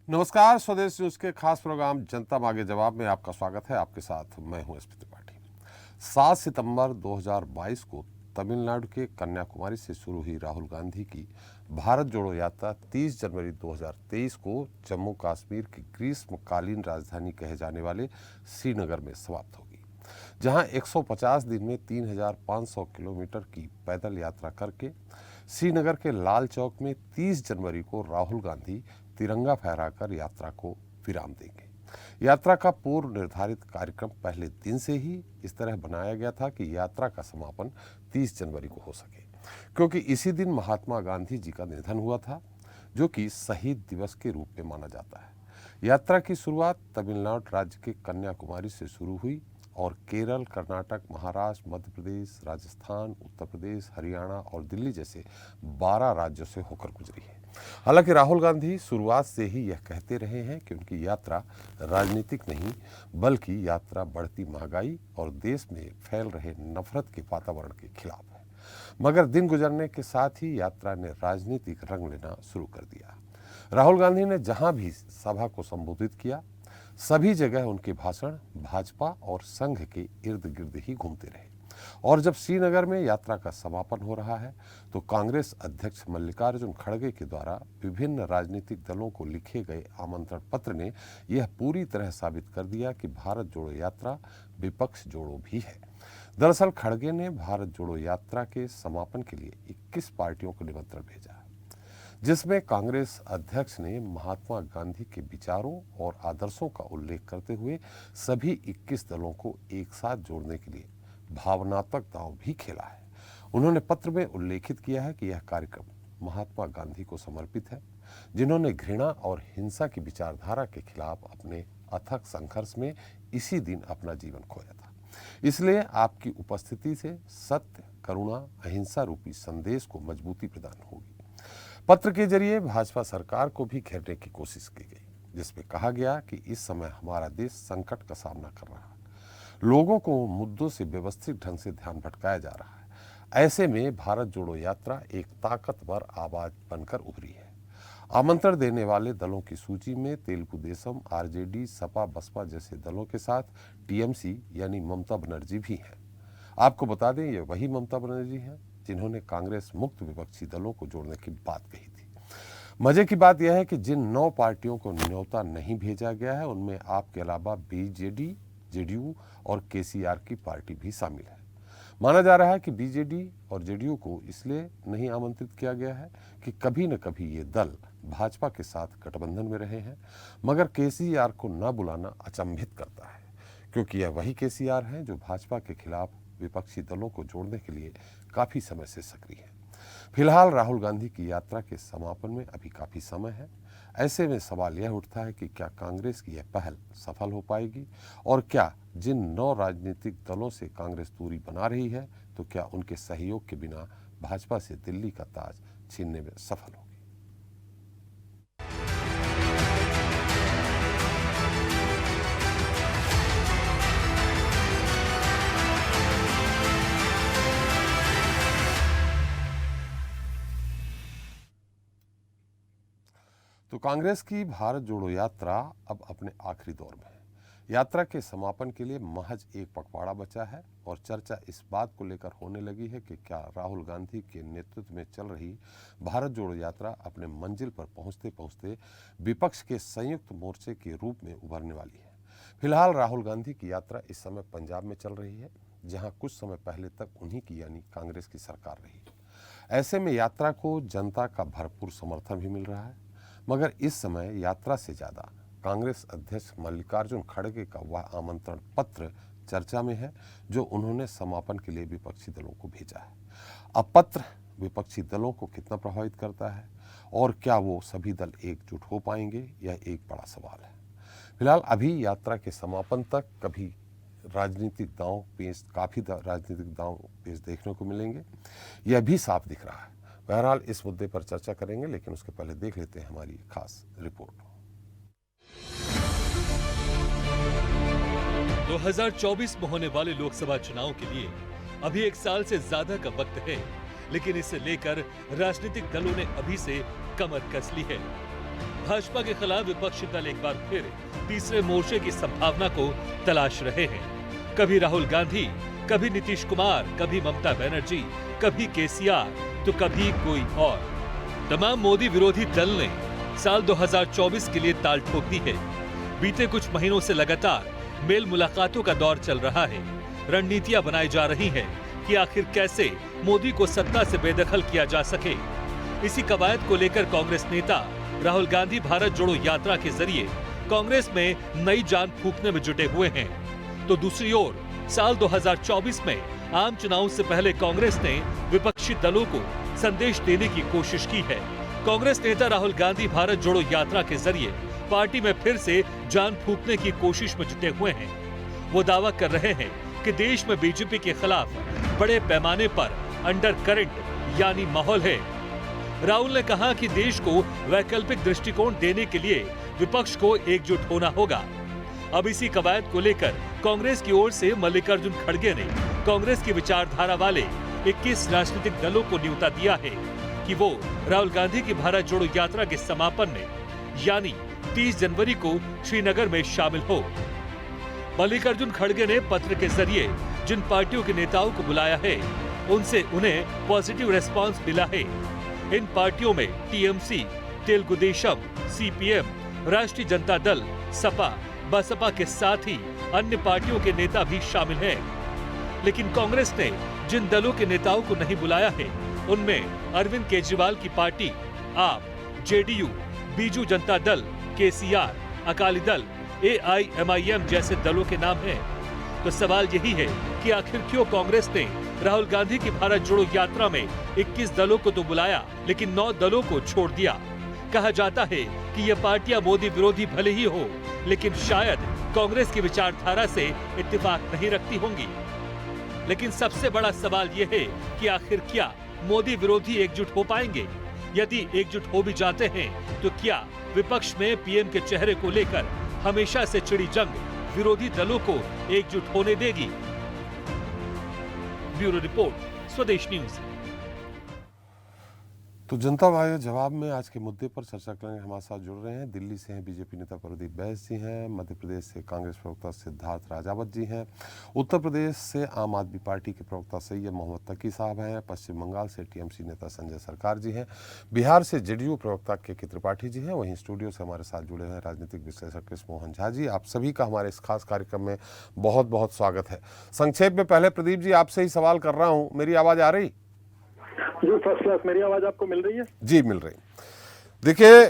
नमस्कार, स्वदेश न्यूज के खास प्रोग्राम जनता मांगे जवाब में आपका स्वागत है। आपके साथ मैं हूं एसपी त्रिपाठी। 7 सितंबर 2022 को तमिलनाडु के कन्याकुमारी से शुरू हुई राहुल गांधी की भारत जोड़ो यात्रा 30 जनवरी 2023 को जम्मू कश्मीर की ग्रीष्मकालीन राजधानी कहे जाने वाले श्रीनगर में समाप्त होगी, जहां 150 दिन में 3,500 किलोमीटर की पैदल यात्रा करके श्रीनगर के लाल चौक में 30 जनवरी को राहुल गांधी तिरंगा फहराकर यात्रा को विराम देंगे। यात्रा का पूर्व निर्धारित कार्यक्रम पहले दिन से ही इस तरह बनाया गया था कि यात्रा का समापन 30 जनवरी को हो सके, क्योंकि इसी दिन महात्मा गांधी जी का निधन हुआ था, जो कि शहीद दिवस के रूप में माना जाता है। यात्रा की शुरुआत तमिलनाडु राज्य के कन्याकुमारी से शुरू हुई और केरल, कर्नाटक, महाराष्ट्र, मध्य प्रदेश, राजस्थान, उत्तर प्रदेश, हरियाणा और दिल्ली जैसे 12 राज्यों से होकर गुजरी है। हालांकि राहुल गांधी शुरुआत से ही यह कहते रहे हैं कि उनकी यात्रा राजनीतिक नहीं, बल्कि यात्रा बढ़ती महंगाई और देश में फैल रहे नफरत के वातावरण के खिलाफ है। मगर दिन गुजरने के साथ ही यात्रा ने राजनीतिक रंग लेना शुरू कर दिया। राहुल गांधी ने जहां भी सभा को संबोधित किया, सभी जगह उनके भाषण भाजपा और संघ के इर्द गिर्द ही घूमते रहे। और जब श्रीनगर में यात्रा का समापन हो रहा है, तो कांग्रेस अध्यक्ष मल्लिकार्जुन खड़गे के द्वारा विभिन्न राजनीतिक दलों को लिखे गए आमंत्रण पत्र ने यह पूरी तरह साबित कर दिया कि भारत जोड़ो यात्रा विपक्ष जोड़ो भी है। दरअसल खड़गे ने भारत जोड़ो यात्रा के समापन के लिए 21 पार्टियों को निमंत्रण भेजा, जिसमें कांग्रेस अध्यक्ष ने महात्मा गांधी के विचारों और आदर्शों का उल्लेख करते हुए सभी 21 दलों को एक साथ जोड़ने के लिए भावनात्मक दांव भी खेला है। उन्होंने पत्र में उल्लेखित किया है कि यह कार्यक्रम महात्मा गांधी को समर्पित है, जिन्होंने घृणा और हिंसा की विचारधारा के खिलाफ अपने अथक संघर्ष में इसी दिन अपना जीवन खोया था। इसलिए आपकी उपस्थिति से सत्य, करुणा, अहिंसा रूपी संदेश को मजबूती प्रदान होगी। पत्र के जरिए भाजपा सरकार को भी घेरने की कोशिश की गई, जिसमें कहा गया कि इस समय हमारा देश संकट का सामना कर रहा है, लोगों को मुद्दों से व्यवस्थित ढंग से ध्यान भटकाया जा रहा है। ऐसे में भारत जोड़ो यात्रा एक ताकतवर आवाज बनकर उभरी है। आमंत्रण देने वाले दलों की सूची में तेलुगु देशम, आरजेडी, सपा, बसपा जैसे दलों के साथ टीएमसी यानी ममता बनर्जी भी हैं। आपको बता दें, ये वही ममता बनर्जी हैं जिन्होंने कांग्रेस मुक्त विपक्षी दलों को जोड़ने की बात कही थी। मजे की बात यह है कि जिन 9 पार्टियों को न्योता नहीं भेजा गया है, उनमें आपके अलावा बीजेडी, जेडीयू और केसीआर की पार्टी भी शामिल है। माना जा रहा है कि बीजेडी और जेडीयू को इसलिए नहीं आमंत्रित किया गया है कि कभी न कभी ये दल भाजपा के साथ गठबंधन में रहे हैं, मगर केसीआर को न बुलाना अचंभित करता है, क्योंकि यह वही केसीआर हैं जो भाजपा के खिलाफ विपक्षी दलों को जोड़ने के लिए काफी समय से सक्रिय है। फिलहाल राहुल गांधी की यात्रा के समापन में अभी काफी समय है। ऐसे में सवाल यह उठता है कि क्या कांग्रेस की यह पहल सफल हो पाएगी, और क्या जिन 9 राजनीतिक दलों से कांग्रेस दूरी बना रही है, तो क्या उनके सहयोग के बिना भाजपा से दिल्ली का ताज छीनने में सफल होगी। तो कांग्रेस की भारत जोड़ो यात्रा अब अपने आखिरी दौर में है। यात्रा के समापन के लिए महज एक पखवाड़ा बचा है और चर्चा इस बात को लेकर होने लगी है कि क्या राहुल गांधी के नेतृत्व में चल रही भारत जोड़ो यात्रा अपने मंजिल पर पहुंचते पहुंचते विपक्ष के संयुक्त मोर्चे के रूप में उभरने वाली है। फिलहाल राहुल गांधी की यात्रा इस समय पंजाब में चल रही है, जहां कुछ समय पहले तक उन्हीं की यानी कांग्रेस की सरकार रही। ऐसे में यात्रा को जनता का भरपूर समर्थन भी मिल रहा है, मगर इस समय यात्रा से ज्यादा कांग्रेस अध्यक्ष मल्लिकार्जुन खड़गे का वह आमंत्रण पत्र चर्चा में है, जो उन्होंने समापन के लिए विपक्षी दलों को भेजा है। अब पत्र विपक्षी दलों को कितना प्रभावित करता है और क्या वो सभी दल एकजुट हो पाएंगे, यह एक बड़ा सवाल है। फिलहाल अभी यात्रा के समापन तक काफी राजनीतिक दांव पेश देखने को मिलेंगे, यह भी साफ दिख रहा है। बहरहाल इस मुद्दे पर चर्चा करेंगे, लेकिन उसके पहले देख लेते हैं हमारी खास रिपोर्ट। 2024 में होने वाले लोकसभा चुनाव के लिए अभी 1 साल से ज्यादा का वक्त है, लेकिन इसे लेकर राजनीतिक दलों ने अभी से कमर कस ली है। भाजपा के खिलाफ विपक्षी दल एक बार फिर तीसरे मोर्चे की संभावना को तलाश रहे हैं। कभी राहुल गांधी, कभी नीतीश कुमार, कभी ममता बनर्जी, कभी केसीआर, तो कभी कोई और। तमाम मोदी विरोधी दल ने साल 2024 के लिए ताल ठोक दी है। बीते कुछ महीनों से लगातार मेल मुलाकातों का दौर चल रहा है। रणनीतियां बनाई जा रही हैं कि आखिर कैसे मोदी को सत्ता से बेदखल किया जा सके। इसी कवायद को लेकर कांग्रेस नेता राहुल गांधी भारत जोड़ो यात्रा के जरिए कांग्रेस में नई जान फूंकने में जुटे हुए हैं। तो दूसरी ओर साल 2024 में आम चुनाव से पहले कांग्रेस ने विपक्षी दलों को संदेश देने की कोशिश की है। कांग्रेस नेता राहुल गांधी भारत जोड़ो यात्रा के जरिए पार्टी में फिर से जान फूंकने की कोशिश में जुटे हुए हैं। वो दावा कर रहे हैं कि देश में बीजेपी के खिलाफ बड़े पैमाने पर अंडर करंट यानी माहौल है। राहुल ने कहा कि देश को वैकल्पिक दृष्टिकोण देने के लिए विपक्ष को एकजुट होना होगा। अब इसी कवायद को लेकर कांग्रेस की ओर से मल्लिकार्जुन खड़गे ने कांग्रेस की विचारधारा वाले 21 राजनीतिक दलों को न्योता दिया है कि वो राहुल गांधी की भारत जोड़ो यात्रा के समापन में यानी 30 जनवरी को श्रीनगर में शामिल हो। मल्लिकार्जुन खड़गे ने पत्र के जरिए जिन पार्टियों के नेताओं को बुलाया है उनसे उन्हें पॉजिटिव रेस्पॉन्स मिला है। इन पार्टियों में टीएमसी, तेलुगु देशम, सीपीएम, राष्ट्रीय जनता दल, सपा, बसपा के साथ ही अन्य पार्टियों के नेता भी शामिल हैं। लेकिन कांग्रेस ने जिन दलों के नेताओं को नहीं बुलाया है उनमें अरविंद केजरीवाल की पार्टी, आप, जेडीयू, बीजू जनता दल, केसीआर, अकाली दल, एआईएमआईएम जैसे दलों के नाम हैं। तो सवाल यही है कि आखिर क्यों कांग्रेस ने राहुल गांधी की भारत जोड़ो यात्रा में 21 दलों को तो बुलाया लेकिन 9 दलों को छोड़ दिया। कहा जाता है कि ये पार्टियां मोदी विरोधी भले ही हो लेकिन शायद कांग्रेस की विचारधारा से इत्तेफाक नहीं रखती होंगी। लेकिन सबसे बड़ा सवाल ये है कि आखिर क्या मोदी विरोधी एकजुट हो पाएंगे? यदि एकजुट हो भी जाते हैं तो क्या विपक्ष में पीएम के चेहरे को लेकर हमेशा से छिड़ी जंग विरोधी दलों को एकजुट होने देगी? ब्यूरो रिपोर्ट, स्वदेश न्यूज। तो जनता वाहिनी जवाब में आज के मुद्दे पर चर्चा करने हमारे साथ जुड़ रहे हैं। दिल्ली से हैं बीजेपी नेता प्रदीप बैस जी हैं, मध्य प्रदेश से कांग्रेस प्रवक्ता सिद्धार्थ राजावत जी हैं, उत्तर प्रदेश से आम आदमी पार्टी के प्रवक्ता सैयद मोहम्मद तकी साहब हैं, पश्चिम बंगाल से टीएमसी नेता संजय सरकार जी हैं, बिहार से जेडीयू प्रवक्ता के त्रिपाठी जी हैं। वहीं स्टूडियो से हमारे साथ जुड़े हैं राजनीतिक विश्लेषक कृष्ण मोहन झा जी। आप सभी का हमारे इस खास कार्यक्रम में बहुत बहुत स्वागत है। संक्षेप में पहले प्रदीप जी आपसे ही सवाल कर रहा हूँ, मेरी आवाज आ रही? जी फर्स्ट क्लास। मेरी आवाज आपको मिल रही है? जी मिल रही। देखिए,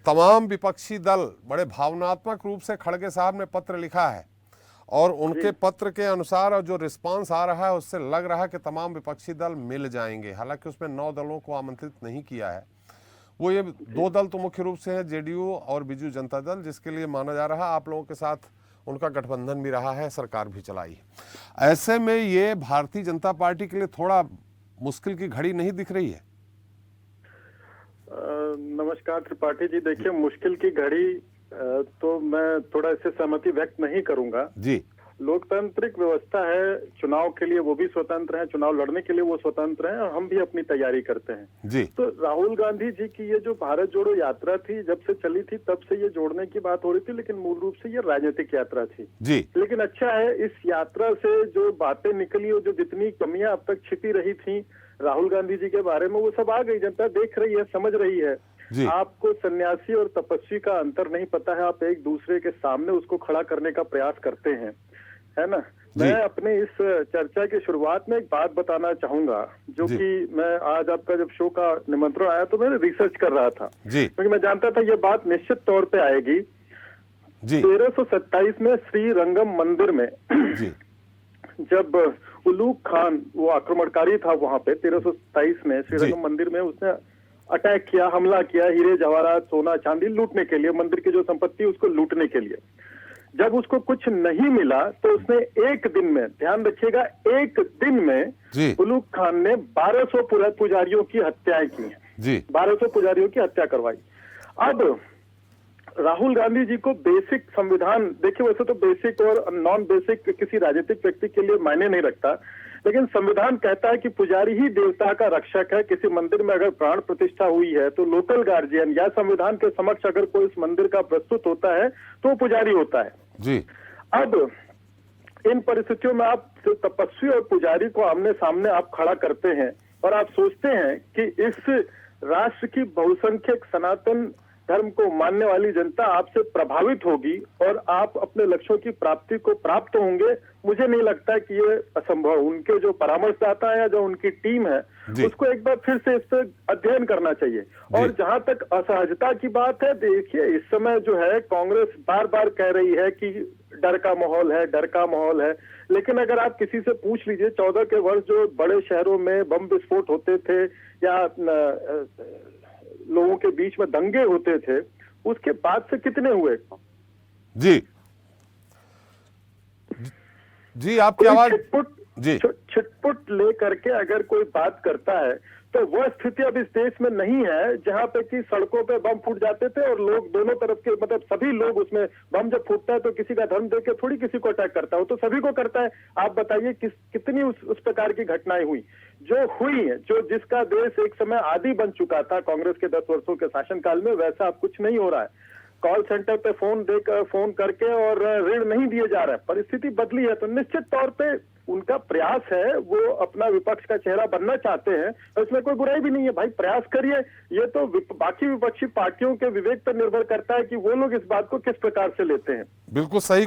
तमाम विपक्षी दल बड़े भावनात्मक रूप से खड़गे साहब ने पत्र लिखा है और उनके पत्र के अनुसार और जो रिस्पांस आ रहा है उससे लग रहा है कि तमाम विपक्षी दल मिल जाएंगे। हालांकि उसमें 9 दलों को आमंत्रित नहीं किया है। वो ये 2 दल तो मुख्य रूप से हैं, जेडीयू और बीजू जनता दल, जिसके लिए माना जा रहा है आप लोगों के साथ उनका गठबंधन भी रहा है, सरकार भी चलाई है। ऐसे में ये भारतीय जनता पार्टी के लिए थोड़ा मुश्किल की घड़ी नहीं दिख रही है? नमस्कार त्रिपाठी जी। देखिए, मुश्किल की घड़ी तो मैं थोड़ा इससे सहमति व्यक्त नहीं करूंगा जी। लोकतांत्रिक व्यवस्था है, चुनाव के लिए वो भी स्वतंत्र है, चुनाव लड़ने के लिए वो स्वतंत्र हैं और हम भी अपनी तैयारी करते हैं जी। तो राहुल गांधी जी की ये जो भारत जोड़ो यात्रा थी, जब से चली थी तब से ये जोड़ने की बात हो रही थी, लेकिन मूल रूप से ये राजनीतिक यात्रा थी जी। लेकिन अच्छा है, इस यात्रा से जो बातें निकली और जो जितनी कमियां अब तक छिपी रही थी राहुल गांधी जी के बारे में, वो सब आ गई। जनता देख रही है, समझ रही है। आपको सन्यासी और तपस्वी का अंतर नहीं पता है, आप एक दूसरे के सामने उसको खड़ा करने का प्रयास करते हैं, है ना। मैं अपने इस चर्चा की शुरुआत में एक बात बताना चाहूंगा, जो कि मैं आज आपका जब शो का निमंत्रण आया तो मैंने रिसर्च कर रहा था, क्योंकि मैं जानता था ये बात निश्चित तौर पे आएगी। 1327 में श्री रंगम मंदिर में जब उलूग खान, वो आक्रमणकारी था वहां पे, 1327 में श्री रंगम मंदिर में उसने अटैक किया, हमला किया, हीरे जवाहरात, सोना चांदी लूटने के लिए, मंदिर की जो संपत्ति उसको लूटने के लिए। जब उसको कुछ नहीं मिला तो उसने एक दिन में, ध्यान रखिएगा, एक दिन में उलूग खान ने 1200 पुजारियों की हत्याएं की हैं, 1200 पुजारियों की हत्या करवाई। अब राहुल गांधी जी को बेसिक संविधान, देखिए वैसे तो बेसिक और नॉन बेसिक किसी राजनीतिक व्यक्ति के लिए मायने नहीं रखता, लेकिन संविधान कहता है कि पुजारी ही देवता का रक्षक है। किसी मंदिर में अगर प्राण प्रतिष्ठा हुई है तो लोकल गार्जियन या संविधान के समक्ष अगर कोई इस मंदिर का प्रस्तुत होता है तो वो पुजारी होता है जी। अब इन परिस्थितियों में आप तपस्वी और पुजारी को आमने सामने आप खड़ा करते हैं और आप सोचते हैं कि इस राष्ट्र की बहुसंख्यक सनातन धर्म को मानने वाली जनता आपसे प्रभावित होगी और आप अपने लक्ष्यों की प्राप्ति को प्राप्त होंगे। मुझे नहीं लगता कि ये असंभव। उनके जो परामर्शदाता है या जो उनकी टीम है उसको एक बार फिर से इस पर अध्ययन करना चाहिए। और जहां तक असहजता की बात है, देखिए इस समय जो है कांग्रेस बार बार कह रही है कि डर का माहौल है, डर का माहौल है, लेकिन अगर आप किसी से पूछ लीजिए 14 के वर्ष जो बड़े शहरों में बम विस्फोट होते थे या लोगों के बीच में दंगे होते थे, उसके बाद से कितने हुए? जी जी, आपकी आवाज जी। छिटपुट ले करके अगर कोई बात करता है तो वह स्थिति अब इस देश में नहीं है जहां पे कि सड़कों पे बम फूट जाते थे और लोग दोनों तरफ के मतलब सभी लोग उसमें बम जब फूटता है तो किसी का धर्म देख के थोड़ी किसी को अटैक करता है, तो सभी को करता है। आप बताइए कितनी उस प्रकार की घटनाएं हुई जो हुई है, जो जिसका देश एक समय आदी बन चुका था कांग्रेस के 10 वर्षों के शासनकाल में, वैसा अब कुछ नहीं हो रहा है। कॉल सेंटर पे फोन करके और ऋण नहीं दिए जा रहे हैं, परिस्थिति बदली है। तो निश्चित तौर पे उनका प्रयास है, वो अपना विपक्ष का चेहरा बनना चाहते हैं, तो इसमें कोई बुराई भी नहीं है। भाई प्रयास करिए, ये तो बाकी विपक्षी पार्टियों के विवेक पर निर्भर करता है कि वो लोग इस बात को किस प्रकार से लेते हैं। बिल्कुल सही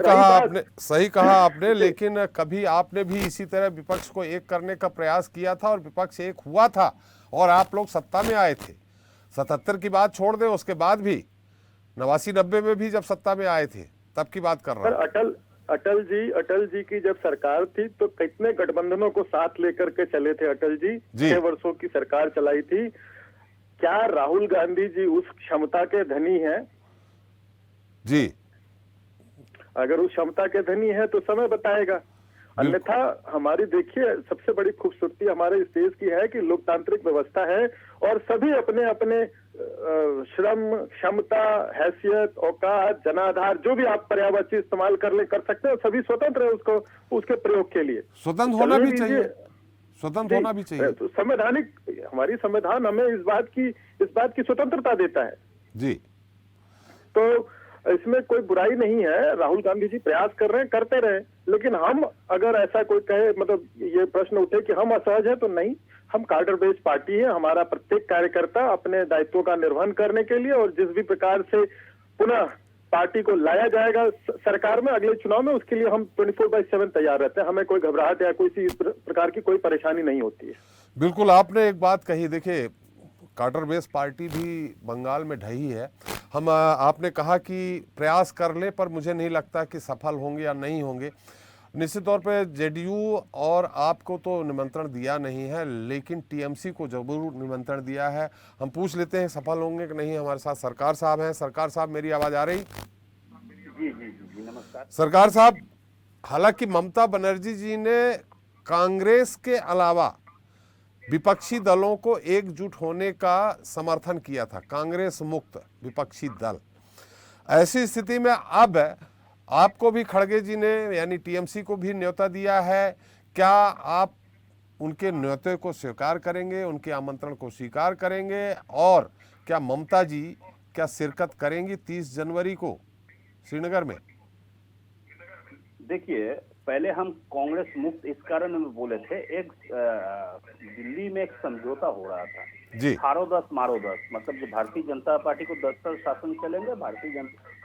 कहा आपने, लेकिन कभी आपने भी इसी तरह विपक्ष को एक करने का प्रयास किया था और विपक्ष एक हुआ था और आप लोग सत्ता में आए थे। 77 की बात छोड़ दे, उसके बाद भी 89-90 में भी जब सत्ता में आए थे तब की बात कर रहा हूं। अटल जी की जब सरकार थी तो कितने गठबंधनों को साथ लेकर के चले थे अटल जी। 6 वर्षों की सरकार चलाई थी। क्या राहुल गांधी जी उस क्षमता के धनी हैं? जी, अगर उस क्षमता के धनी है तो समय बताएगा। अन्यथा हमारी देखिए सबसे बड़ी खूबसूरती हमारे इस देश की है कि लोकतांत्रिक व्यवस्था है और सभी अपने अपने श्रम, क्षमता, हैसियत, औकात, जनाधार, जो भी आप पर्यायवाची इस्तेमाल कर सकते हैं, सभी स्वतंत्र है उसके प्रयोग के लिए। स्वतंत्र होना भी चाहिए, स्वतंत्र होना भी चाहिए। तो संवैधानिक हमारी संविधान हमें इस बात की स्वतंत्रता देता है जी। तो इसमें कोई बुराई नहीं है। राहुल गांधी जी प्रयास कर रहे हैं, करते रहे, लेकिन हम अगर ऐसा कोई कहे, मतलब ये प्रश्न उठे कि हम असहज हैं, तो नहीं, हम कार्डर बेस्ड पार्टी है। हमारा प्रत्येक कार्यकर्ता अपने दायित्वों का निर्वहन करने के लिए और जिस भी प्रकार से पुनः पार्टी को लाया जाएगा सरकार में अगले चुनाव में, उसके लिए हम 24/7 तैयार रहते हैं। हमें कोई घबराहट या कोई इस प्रकार की कोई परेशानी नहीं होती है। बिल्कुल, आपने एक बात कही, देखिए कार्डर बेस्ड पार्टी भी बंगाल में ढही है। हम आपने कहा कि प्रयास कर ले, पर मुझे नहीं लगता कि सफल होंगे या नहीं होंगे। निश्चित तौर पे जेडीयू और आपको तो निमंत्रण दिया नहीं है, लेकिन टीएमसी को जरूर निमंत्रण दिया है। हम पूछ लेते हैं सफल होंगे कि नहीं। हमारे साथ सरकार साहब हैं। सरकार साहब, मेरी आवाज़ आ रही? जी, नमस्कार सरकार साहब, हालांकि ममता बनर्जी जी ने कांग्रेस के अलावा विपक्षी दलों को एकजुट होने का समर्थन किया था, कांग्रेस मुक्त विपक्षी दल। ऐसी स्थिति में अब आपको भी खड़गे जी ने यानी टीएमसी को भी न्योता दिया है। क्या आप उनके न्योते को स्वीकार करेंगे, उनके आमंत्रण को स्वीकार करेंगे? और क्या ममता जी क्या शिरकत करेंगी 30 जनवरी को श्रीनगर में? देखिए, पहले हम कांग्रेस मुक्त इस कारण में बोले थे, एक दिल्ली में एक समझौता हो रहा था जी, हारो 10 मारो 10, मतलब जो भारतीय जनता पार्टी को 10 साल शासन चलेंगे,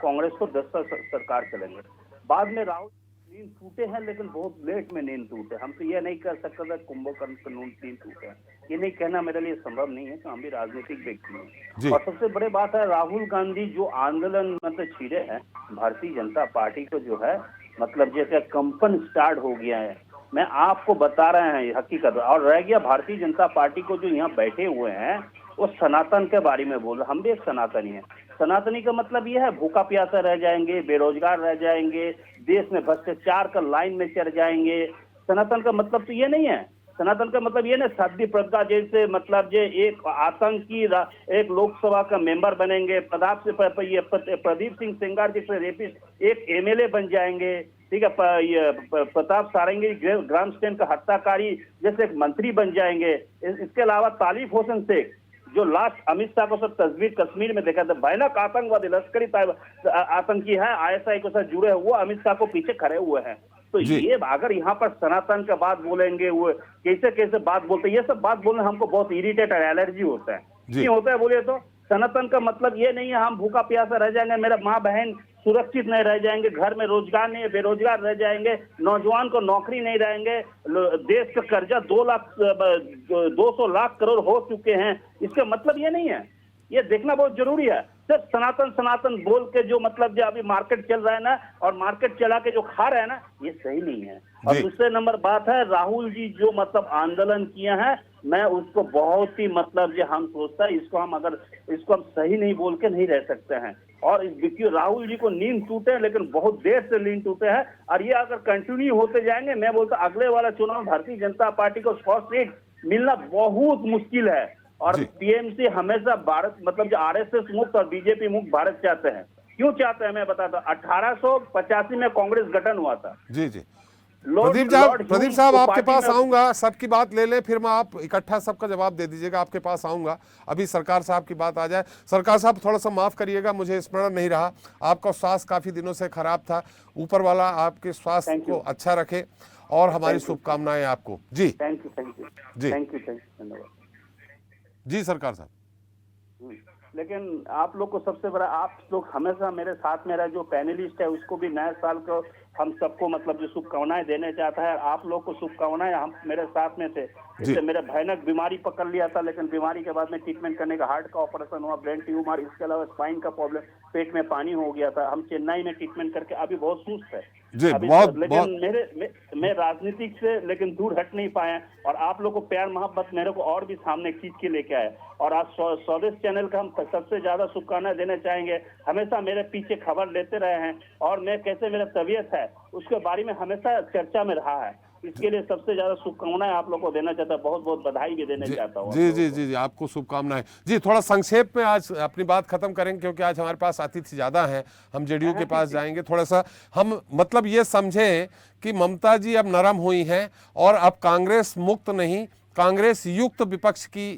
कांग्रेस को 10 साल सरकार चलेंगे। बाद में राहुल नींद टूटे हैं, लेकिन बहुत लेट में नींद टूटे। हम तो ये नहीं कर सकते थे कुंभकर्ण से नींद टूटे, ये नहीं कहना मेरे लिए संभव नहीं है, तो हम भी राजनीतिक व्यक्ति हैं। और सबसे बड़ी बात है, राहुल गांधी जो आंदोलन मतलब छिड़े हैं भारतीय जनता पार्टी को, जो है मतलब जैसे कंपन स्टार्ट हो गया है। मैं आपको बता रहे हैं हकीकत। और रह गया भारतीय जनता पार्टी को जो यहाँ बैठे हुए हैं, वो सनातन के बारे में बोल रहे। हम भी एक सनातनी है। सनातनी का मतलब ये है भूखा प्यासा रह जाएंगे, बेरोजगार रह जाएंगे, देश में भ्रष्टाचार का लाइन में चढ़ जाएंगे। सनातन का मतलब तो ये नहीं है। सनातन का मतलब ये ना साध्वी प्रज्ञा जैसे मतलब जो एक आतंकी एक लोकसभा का मेंबर बनेंगे, प्रदीप सिंह सेंगार जैसे रेपिस्ट एक एमएलए बन जाएंगे, ठीक है, प्रताप सारंगी ग्रामस्टैंड का हत्याकारी जैसे एक मंत्री बन जाएंगे। इसके अलावा तालिब होसेन शेख जो लास्ट अमित शाह को सब तस्वीर कश्मीर में देखा था, भयानक आतंकवादी लश्करी आतंकी है, ISI के साथ जुड़े हैं, वो अमित शाह को पीछे खड़े हुए हैं। तो ये अगर यहाँ पर सनातन का बात बोलेंगे, वो कैसे कैसे बात बोलते हैं, ये सब बात बोलने हमको बहुत इरिटेट और एलर्जी होता है। क्यों होता है बोलिए तो? सनातन का मतलब ये नहीं है हम भूखा प्यासा रह जाएंगे, मेरा माँ बहन सुरक्षित नहीं रह जाएंगे, घर में रोजगार नहीं, बेरोजगार रह जाएंगे, नौजवान को नौकरी नहीं रहेंगे, देश का कर्जा 200 लाख करोड़ हो चुके हैं। इसका मतलब ये नहीं है, ये देखना बहुत जरूरी है। सिर्फ सनातन सनातन बोल के जो मतलब जो अभी मार्केट चल रहा है ना, और मार्केट चला के जो खा रहे हैं ना, ये सही नहीं है। और दूसरे नंबर बात है, राहुल जी जो मतलब आंदोलन किए हैं, मैं उसको बहुत ही मतलब जो हम सोचता है इसको हम सही नहीं बोल के नहीं रह सकते हैं। और देखिए राहुल जी को नींद टूटे, लेकिन बहुत देर से नींद टूटे है, और ये अगर कंटिन्यू होते जाएंगे, मैं बोलता अगले वाला चुनाव भारतीय जनता पार्टी को 100 सीट मिलना बहुत मुश्किल है। और टीएमसी हमेशा भारत मतलब जो RSS मुक्त और बीजेपी मुक्त भारत चाहते हैं। क्यों चाहते हैं मैं बताता हूँ। 1885 में कांग्रेस गठन हुआ था। जी जी प्रदीप साहब आपके पास आऊंगा, सबकी बात ले ले, फिर मैं आप इकट्ठा सबका जवाब दे दीजिएगा, आपके पास आऊंगा। अभी सरकार साहब की बात आ जाए। सरकार साहब थोड़ा सा माफ करिएगा, मुझे स्मरण नहीं रहा, आपका स्वास्थ्य काफी दिनों से खराब था। ऊपर वाला आपके स्वास्थ्य को अच्छा रखे और हमारी शुभकामनाएं आपको। जी थैंक यू जी धन्यवाद जी सरकार साहब। लेकिन आप लोग को सबसे बड़ा, आप लोग हमेशा मेरे साथ, मेरा जो पैनलिस्ट है उसको भी नए साल को हम सबको मतलब जो शुभकामनाएं देने चाहता है। आप लोग को शुभकामनाएं, हम मेरे साथ में थे। इससे मेरे भयानक बीमारी पकड़ लिया था, लेकिन बीमारी के बाद में ट्रीटमेंट करने का, हार्ट का ऑपरेशन हुआ, ब्रेन ट्यूमर, इसके अलावा स्पाइन का प्रॉब्लम, पेट में पानी हो गया था। हम चेन्नई में ट्रीटमेंट करके अभी बहुत सुस्त है लेकिन मैं राजनीतिक से लेकिन दूर हट नहीं पाए। और आप लोग को प्यार मोहब्बत मेरे को और भी सामने खींच के लेके आए। और आज स्वदेश चैनल का हम सबसे ज्यादा शुभकामनाएं देना चाहेंगे। हमेशा मेरे पीछे खबर लेते रहे हैं, और मैं कैसे मेरा तबीयत है उसके बारे में हमेशा चर्चा में रहा है। इसके लिए सबसे ज्यादा शुभकामनाएं आप लोग को देना चाहता हूँ, बहुत बहुत बधाई भी देना चाहता हूँ। जी जी जी जी आपको शुभकामनाएं। जी थोड़ा संक्षेप में आज अपनी बात खत्म करेंगे, क्योंकि आज हमारे पास अतिथि ज्यादा हैं। हम जेडीयू के पास जाएंगे। थोड़ा सा हम मतलब ये समझें कि ममता जी अब नरम हुई हैं और अब कांग्रेस मुक्त नहीं, कांग्रेस युक्त विपक्ष की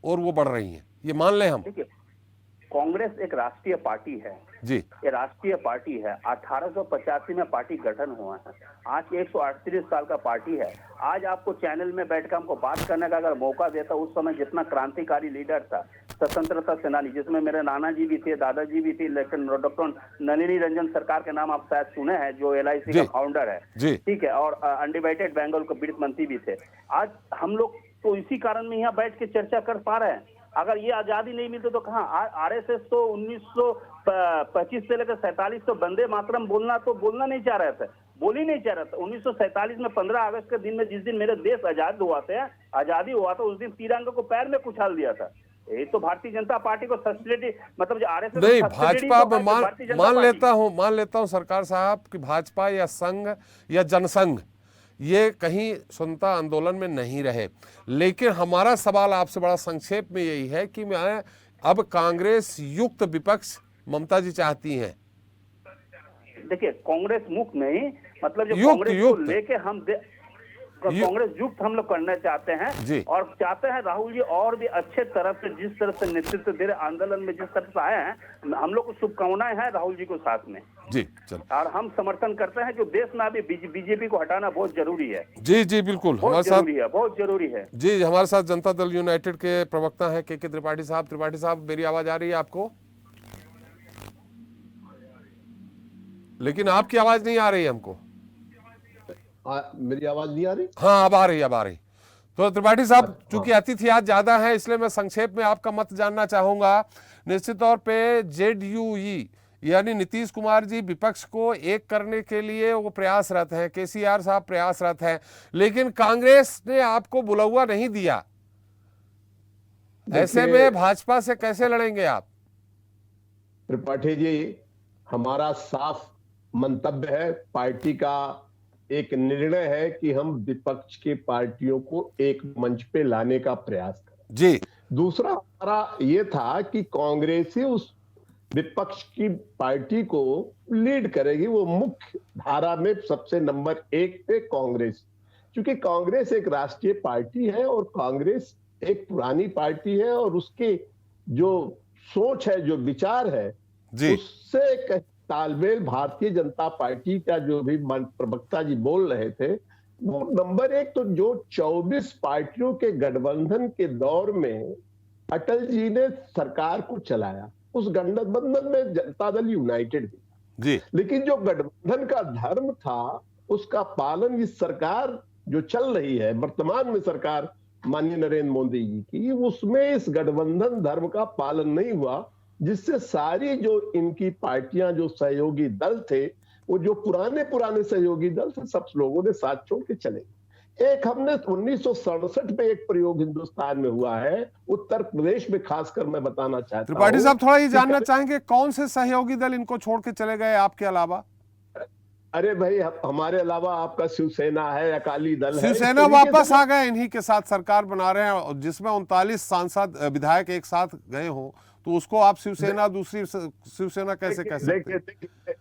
ओर वो बढ़ रही है, ये मान लें हम। कांग्रेस एक राष्ट्रीय पार्टी है जी, ये राष्ट्रीय पार्टी है। 1885 में पार्टी गठन हुआ है। आज 138 साल का पार्टी है। आज आपको चैनल में बैठकर हमको बात करने का अगर मौका देता, उस समय जितना क्रांतिकारी लीडर था, स्वतंत्रता सेनानी, जिसमें मेरे नाना जी भी थे, दादाजी भी थे, लेकिन डॉक्टर नलिनी रंजन सरकार के नाम आप शायद सुने हैं, जो LIC का फाउंडर है, ठीक है, और अनडिवाइडेड बंगाल के वित्त मंत्री भी थे। आज हम लोग तो इसी कारण में यहाँ बैठ के चर्चा कर पा रहे हैं। अगर ये आजादी नहीं मिलती तो कहाँ? RSS तो 1925 से लेकर 47 तो वंदे मातरम बोलना नहीं चाह रहे थे, बोल ही नहीं चाह रहा था। 1947 में 15 अगस्त के दिन में, जिस दिन मेरे देश आजादी हुआ था, उस दिन तिरंगे को पैर में कुचल दिया था। ये तो भारतीय जनता पार्टी को सब्सिडी मतलब जो RSS नहीं, भाजपा मान लेता हूँ सरकार साहब कि भाजपा या संघ या जनसंघ ये कहीं स्वतंत्रता आंदोलन में नहीं रहे। लेकिन हमारा सवाल आपसे बड़ा संक्षेप में यही है कि मैं अब कांग्रेस युक्त विपक्ष ममता जी चाहती हैं। देखिए कांग्रेस मुक्त नहीं, मतलब जो कांग्रेस को लेके हम कांग्रेस युक्त हम लोग करना चाहते हैं। और चाहते हैं राहुल जी और भी अच्छे तरफ से, जिस तरह से नेतृत्व दे रहे आंदोलन में, जिस तरह से आए हैं, हम लोग को शुभकामनाएं हैं राहुल जी को साथ में। जी चलो, और हम समर्थन करते हैं जो देश में अभी बीजेपी को हटाना बहुत जरूरी है। जी जी बिल्कुल, हमारे साथ बहुत जरूरी है। जी हमारे साथ जनता दल यूनाइटेड के प्रवक्ता हैं के त्रिपाठी साहब। त्रिपाठी साहब मेरी आवाज आ रही है आपको? लेकिन आपकी आवाज नहीं आ रही है हमको। मेरी आवाज नहीं आ रही? हाँ अब आ रही। तो त्रिपाठी साहब चूंकि अतिथि आज ज्यादा है, इसलिए मैं संक्षेप में आपका मत जानना चाहूंगा। निश्चित तौर पे JDUE यानी नीतीश कुमार जी विपक्ष को एक करने के लिए वो प्रयासरत हैं, KCR साहब प्रयासरत हैं, लेकिन कांग्रेस ने आपको बुलौआ नहीं दिया। ऐसे में भाजपा से कैसे लड़ेंगे आप? त्रिपाठी जी, हमारा साफ मंतव्य है, पार्टी का एक निर्णय है कि हम विपक्ष की पार्टियों को एक मंच पे लाने का प्रयास करें। जी, दूसरा हमारा ये था कि कांग्रेसी उस विपक्ष की पार्टी को लीड करेगी, वो मुख्य धारा में सबसे नंबर 1 पे कांग्रेस, क्योंकि कांग्रेस एक राष्ट्रीय पार्टी है और कांग्रेस एक पुरानी पार्टी है और उसके जो सोच है, जो विचार है, उससे एक तालमेल भारतीय जनता पार्टी का जो भी प्रवक्ता जी बोल रहे थे, वो नंबर 1 तो जो 24 पार्टियों के गठबंधन के दौर में अटल जी ने सरकार को चलाया, उस गठबंधन में जनता दल यूनाइटेड थी, लेकिन जो गठबंधन का धर्म था उसका पालन इस सरकार जो चल रही है वर्तमान में, सरकार माननीय नरेंद्र मोदी जी की, उसमें इस गठबंधन धर्म का पालन नहीं हुआ, जिससे सारी जो इनकी पार्टियां, जो सहयोगी दल थे, वो जो पुराने सहयोगी दल थे, सब लोगों ने साथ छोड़ के चले। एक हमने 1967 में एक प्रयोग हिंदुस्तान में हुआ है, उत्तर प्रदेश में खासकर मैं बताना चाहता हूं। त्रिपाठी साहब थोड़ा ये जानना चाहेंगे कौन से सहयोगी दल इनको छोड़ के चले गए आपके अलावा? अरे भाई, हमारे अलावा आपका शिवसेना है, अकाली दल है, शिवसेना वापस आ गए, इन्हीं के साथ सरकार बना रहे हैं, जिसमें 39 सांसद विधायक एक साथ गए हों, तो उसको आप शिवसेना, दूसरी शिवसेना कैसे कह सकते हैं?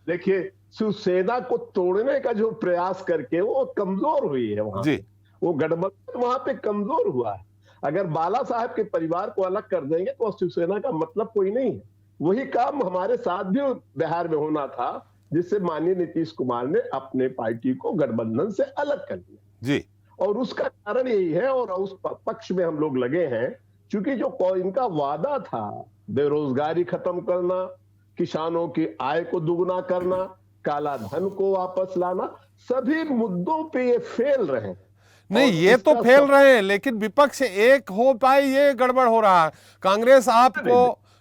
देखिए, शिवसेना को तोड़ने का जो प्रयास करके वो कमजोर हुई है वहां जी, वो गठबंधन वहां पे कमजोर हुआ है। अगर बाला साहब के परिवार को अलग कर देंगे तो शिवसेना का मतलब कोई नहीं है। वही काम हमारे साथ भी बिहार में होना था, जिससे माननीय नीतीश कुमार ने अपने पार्टी को गठबंधन से अलग कर दिया जी, और उसका कारण यही है, और उस पक्ष में हम लोग लगे हैं, क्योंकि जो इनका वादा था, बेरोजगारी खत्म करना, किसानों की आय को दुगना करना, काला धन को वापस लाना, सभी मुद्दों पे ये फेल रहे हैं। नहीं, ये तो फेल रहे हैं, लेकिन विपक्ष एक हो पाए ये गड़बड़ हो रहा है। कांग्रेस आपको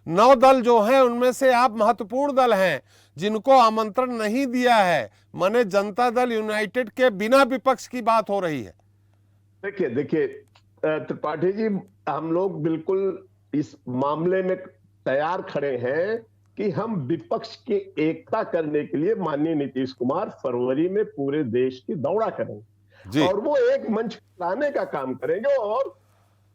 9 दल जो हैं उनमें से आप महत्वपूर्ण दल हैं जिनको आमंत्रण नहीं दिया है, माने जनता दल यूनाइटेड के बिना विपक्ष की बात हो रही है। देखिए त्रिपाठी जी, हम लोग बिल्कुल इस मामले में तैयार खड़े हैं कि हम विपक्ष की एकता करने के लिए माननीय नीतीश कुमार फरवरी में पूरे देश की दौड़ा करेंगे और वो एक मंच लाने का काम करेंगे और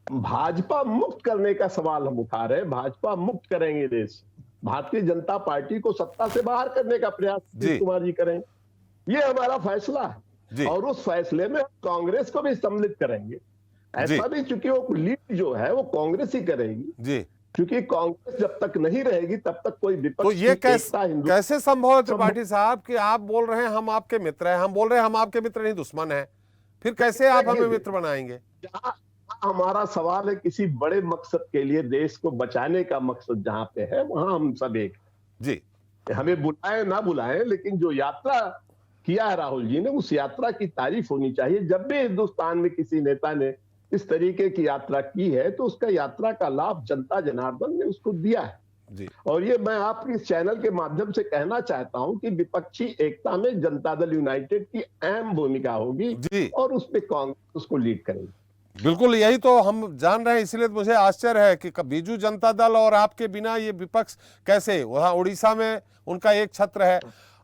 भाजपा मुक्त करने का सवाल हम उठा रहे हैं। भाजपा मुक्त करेंगे देश, भारतीय जनता पार्टी को सत्ता से बाहर करने का प्रयास नीतीश कुमार जी करेंगे, ये हमारा फैसला है और उस फैसले में कांग्रेस को भी सम्मिलित करेंगे। ऐसा भी, चूंकि वो लीड जो है वो कांग्रेस ही करेगी, क्योंकि कांग्रेस जब तक नहीं रहेगी तब तक कोई विपक्ष। तो ये कैसे संभव है त्रिपाठी साहब कि आप बोल रहे हैं हम आपके मित्र हैं, हम बोल रहे हैं हम आपके मित्र नहीं दुश्मन हैं, फिर कैसे आप हमें मित्र बनाएंगे? जहां हमारा सवाल है किसी बड़े मकसद के लिए, देश को बचाने का मकसद जहां पे है, वहां हम सब एक जी। हमें बुलाए ना बुलाए, लेकिन जो यात्रा किया है राहुल जी ने, उस यात्रा की तारीफ होनी चाहिए। जब भी हिंदुस्तान में किसी नेता ने इस तरीके की यात्रा की है तो उसका यात्रा का लाभ जनता जनार्दन ने उसको दिया है जी। और ये मैं आपके इस चैनल के माध्यम से कहना चाहता हूं कि विपक्षी एकता में जनता दल यूनाइटेड की अहम भूमिका होगी और उस पे कांग्रेस उसको लीड करेगी। बिल्कुल, यही तो हम जान रहे हैं, इसलिए मुझे आश्चर्य है कि बीजू जनता दल और आपके बिना ये विपक्ष कैसे। वहां उड़ीसा में उनका एक छत्र है,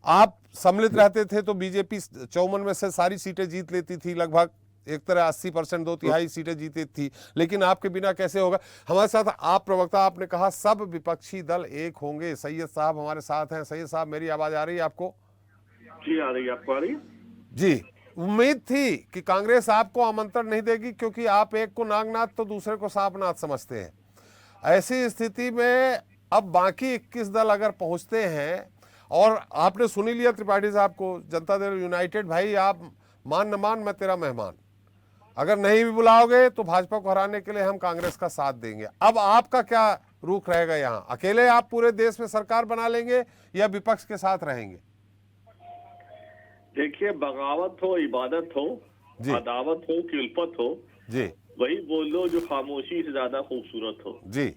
आप सम्मिलित रहते थे तो बीजेपी 54 में से सारी सीटें जीत लेती थी, लगभग एक तरह 80%, 2/3 सीटें जीती थी, लेकिन आपके बिना कैसे होगा? हमारे साथ आप प्रवक्ता, आपने कहा सब विपक्षी दल एक होंगे। सैयद साहब हमारे साथ हैं। सैयद साहब, मेरी आवाज आ रही है आपको? जी आ रही है, आपको आ रही है? जी, उम्मीद थी कि कांग्रेस आपको आमंत्रण नहीं देगी, क्योंकि आप एक को नागनाथ तो दूसरे को सांपनाथ समझते हैं। ऐसी स्थिति में अब बाकी 21 दल अगर पहुंचते हैं, और आपने सुनी लिया त्रिपाठी साहब को, जनता दल यूनाइटेड, भाई आप मान न मान मैं तेरा मेहमान, अगर नहीं भी बुलाओगे तो भाजपा को हराने के लिए हम कांग्रेस का साथ देंगे। अब आपका क्या रुख रहेगा? यहाँ अकेले आप पूरे देश में सरकार बना लेंगे या विपक्ष के साथ रहेंगे? देखिए, बगावत हो, इबादत हो, अदावत हो कि उल्फत हो जी, वही बोलो जो खामोशी से ज्यादा खूबसूरत हो जी।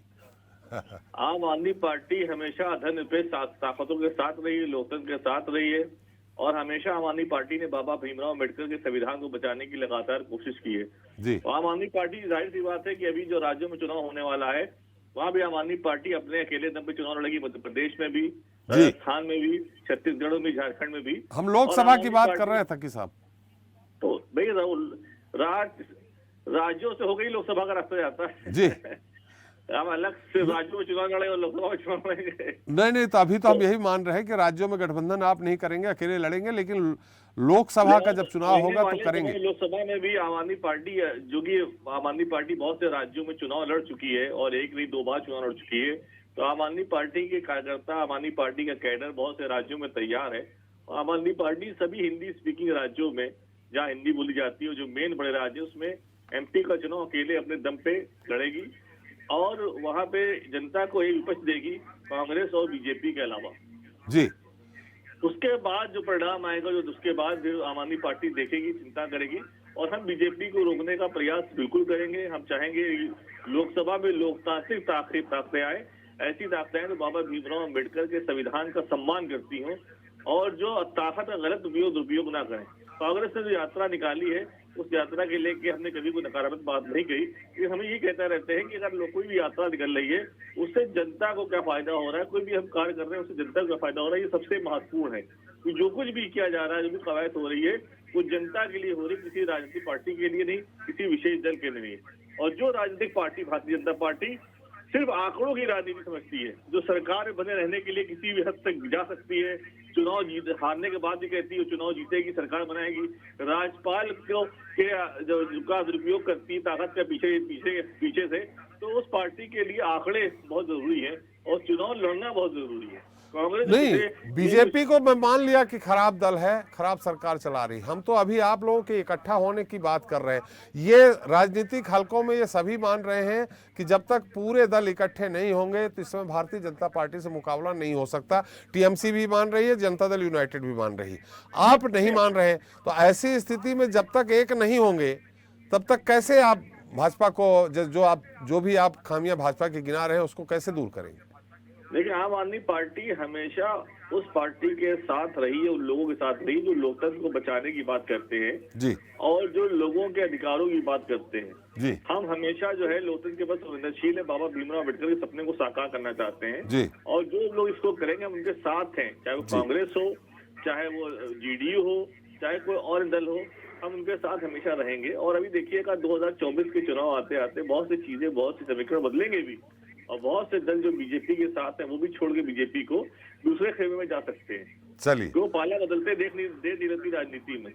आम आदमी पार्टी हमेशा धर्मनिरपेक्ष ताकतों के साथ रही है, लोकतंत्र के साथ रही है और हमेशा आम आदमी पार्टी ने बाबा भीमराव अम्बेडकर के संविधान को बचाने की लगातार कोशिश की है जी। आम आदमी पार्टी, जाहिर सी बात है कि अभी जो राज्यों में चुनाव होने वाला है वहां भी आम आदमी पार्टी अपने अकेले दम पे चुनाव लड़ेगी, मध्य प्रदेश में भी, राजस्थान में भी, छत्तीसगढ़ में भी, झारखंड में भी। हम लोकसभा की बात कर रहे थे कि साहब, तो भाई राज्यों से हो गई लोकसभा का रास्ता जाता है जी। हम अलग से राज्यों में चुनाव लड़े और लोकसभा में चुनाव लड़ेंगे? नहीं, तो अभी तो हम यही मान रहे हैं कि राज्यों में गठबंधन आप नहीं करेंगे, अकेले लड़ेंगे, लेकिन लोकसभा का जब चुनाव होगा तो करेंगे। लोकसभा में भी आम आदमी पार्टी, जो कि आम आदमी पार्टी बहुत से राज्यों में चुनाव लड़ चुकी है और एक नहीं 2 बार चुनाव लड़ चुकी है, तो आम आदमी पार्टी के कार्यकर्ता, आम आदमी पार्टी का कैडर बहुत से राज्यों में तैयार है। आम आदमी पार्टी सभी हिंदी स्पीकिंग राज्यों में, जहाँ हिंदी बोली जाती है, जो मेन बड़े राज्य, उसमें MP का चुनाव अकेले अपने दम पे लड़ेगी और वहां पे जनता को एक विपक्ष देगी, कांग्रेस और बीजेपी के अलावा। जी, उसके बाद जो परिणाम आएगा, जो उसके बाद जो आम आदमी पार्टी देखेगी, चिंता करेगी, और हम बीजेपी को रोकने का प्रयास बिल्कुल करेंगे। हम चाहेंगे लोकसभा में लोकतांत्रिक ताकतें आए, ऐसी ताकतें तो बाबा भीमराव अम्बेडकर के संविधान का सम्मान करती हों और जो ताकत का गलत दुरुपयोग ना करें। कांग्रेस ने जो यात्रा निकाली है, उस यात्रा के लेके हमने कभी कोई नकारात्मक बात नहीं कही, लेकिन हमें ये कहते रहते हैं कि अगर कोई भी यात्रा निकल रही है, उससे जनता को क्या फायदा हो रहा है, कोई भी हम कार्य कर रहे हैं उससे जनता को क्या फायदा हो रहा है, ये सबसे महत्वपूर्ण है। कि जो कुछ भी किया जा रहा है, जो भी कवायद हो रही है, वो जनता के लिए हो रही, किसी राजनीतिक पार्टी के लिए नहीं, किसी विशेष दल के लिए नहीं। और जो राजनीतिक पार्टी, भारतीय जनता पार्टी, सिर्फ आंकड़ों की राजनीति समझती है, जो सरकार में बने रहने के लिए किसी भी हद तक जा सकती है, चुनाव हारने के बाद भी कहती है चुनाव जीतेगी, सरकार बनाएगी, राज्यपाल को का दुरुपयोग करती है ताकत के पीछे से, तो उस पार्टी के लिए आंकड़े बहुत जरूरी है और चुनाव लड़ना बहुत जरूरी है। कांग्रेस नहीं, बीजेपी को मैं मान लिया कि खराब दल है, खराब सरकार चला रही, हम तो अभी आप लोगों के इकट्ठा होने की बात कर रहे हैं। ये राजनीतिक हलकों में ये सभी मान रहे हैं कि जब तक पूरे दल इकट्ठे नहीं होंगे तो इसमें भारतीय जनता पार्टी से मुकाबला नहीं हो सकता। TMC भी मान रही है, जनता दल यूनाइटेड भी मान रही है, आप नहीं मान रहे हैं। तो ऐसी स्थिति में जब तक एक नहीं होंगे तब तक कैसे आप भाजपा को, जो भी आप खामियां भाजपा के गिना रहे हैं, उसको कैसे दूर करेंगे? लेकिन आम आदमी पार्टी हमेशा उस पार्टी के साथ रही है, उन लोगों के साथ रही जो लोकतंत्र को बचाने की बात करते हैं जी, और जो लोगों के अधिकारों की बात करते हैं जी। हम हमेशा जो है लोकतंत्र के प्रति संवेदनशील है, बाबा भीमराव अम्बेडकर के सपने को साकार करना चाहते हैं जी। और जो लोग इसको करेंगे हम उनके साथ हैं, चाहे वो कांग्रेस हो, चाहे वो GDU हो, चाहे कोई और दल हो, हम उनके साथ हमेशा रहेंगे। और अभी देखिएगा 2024 के चुनाव आते आते बहुत सी चीजें, बहुत सी समीकरण बदलेंगे भी और बहुत से दल जो बीजेपी के साथ हैं वो भी छोड़ के बीजेपी को दूसरे खेमे में जा सकते हैं। चलिए, वो पाला बदलते देख नहीं रहती राजनीति में।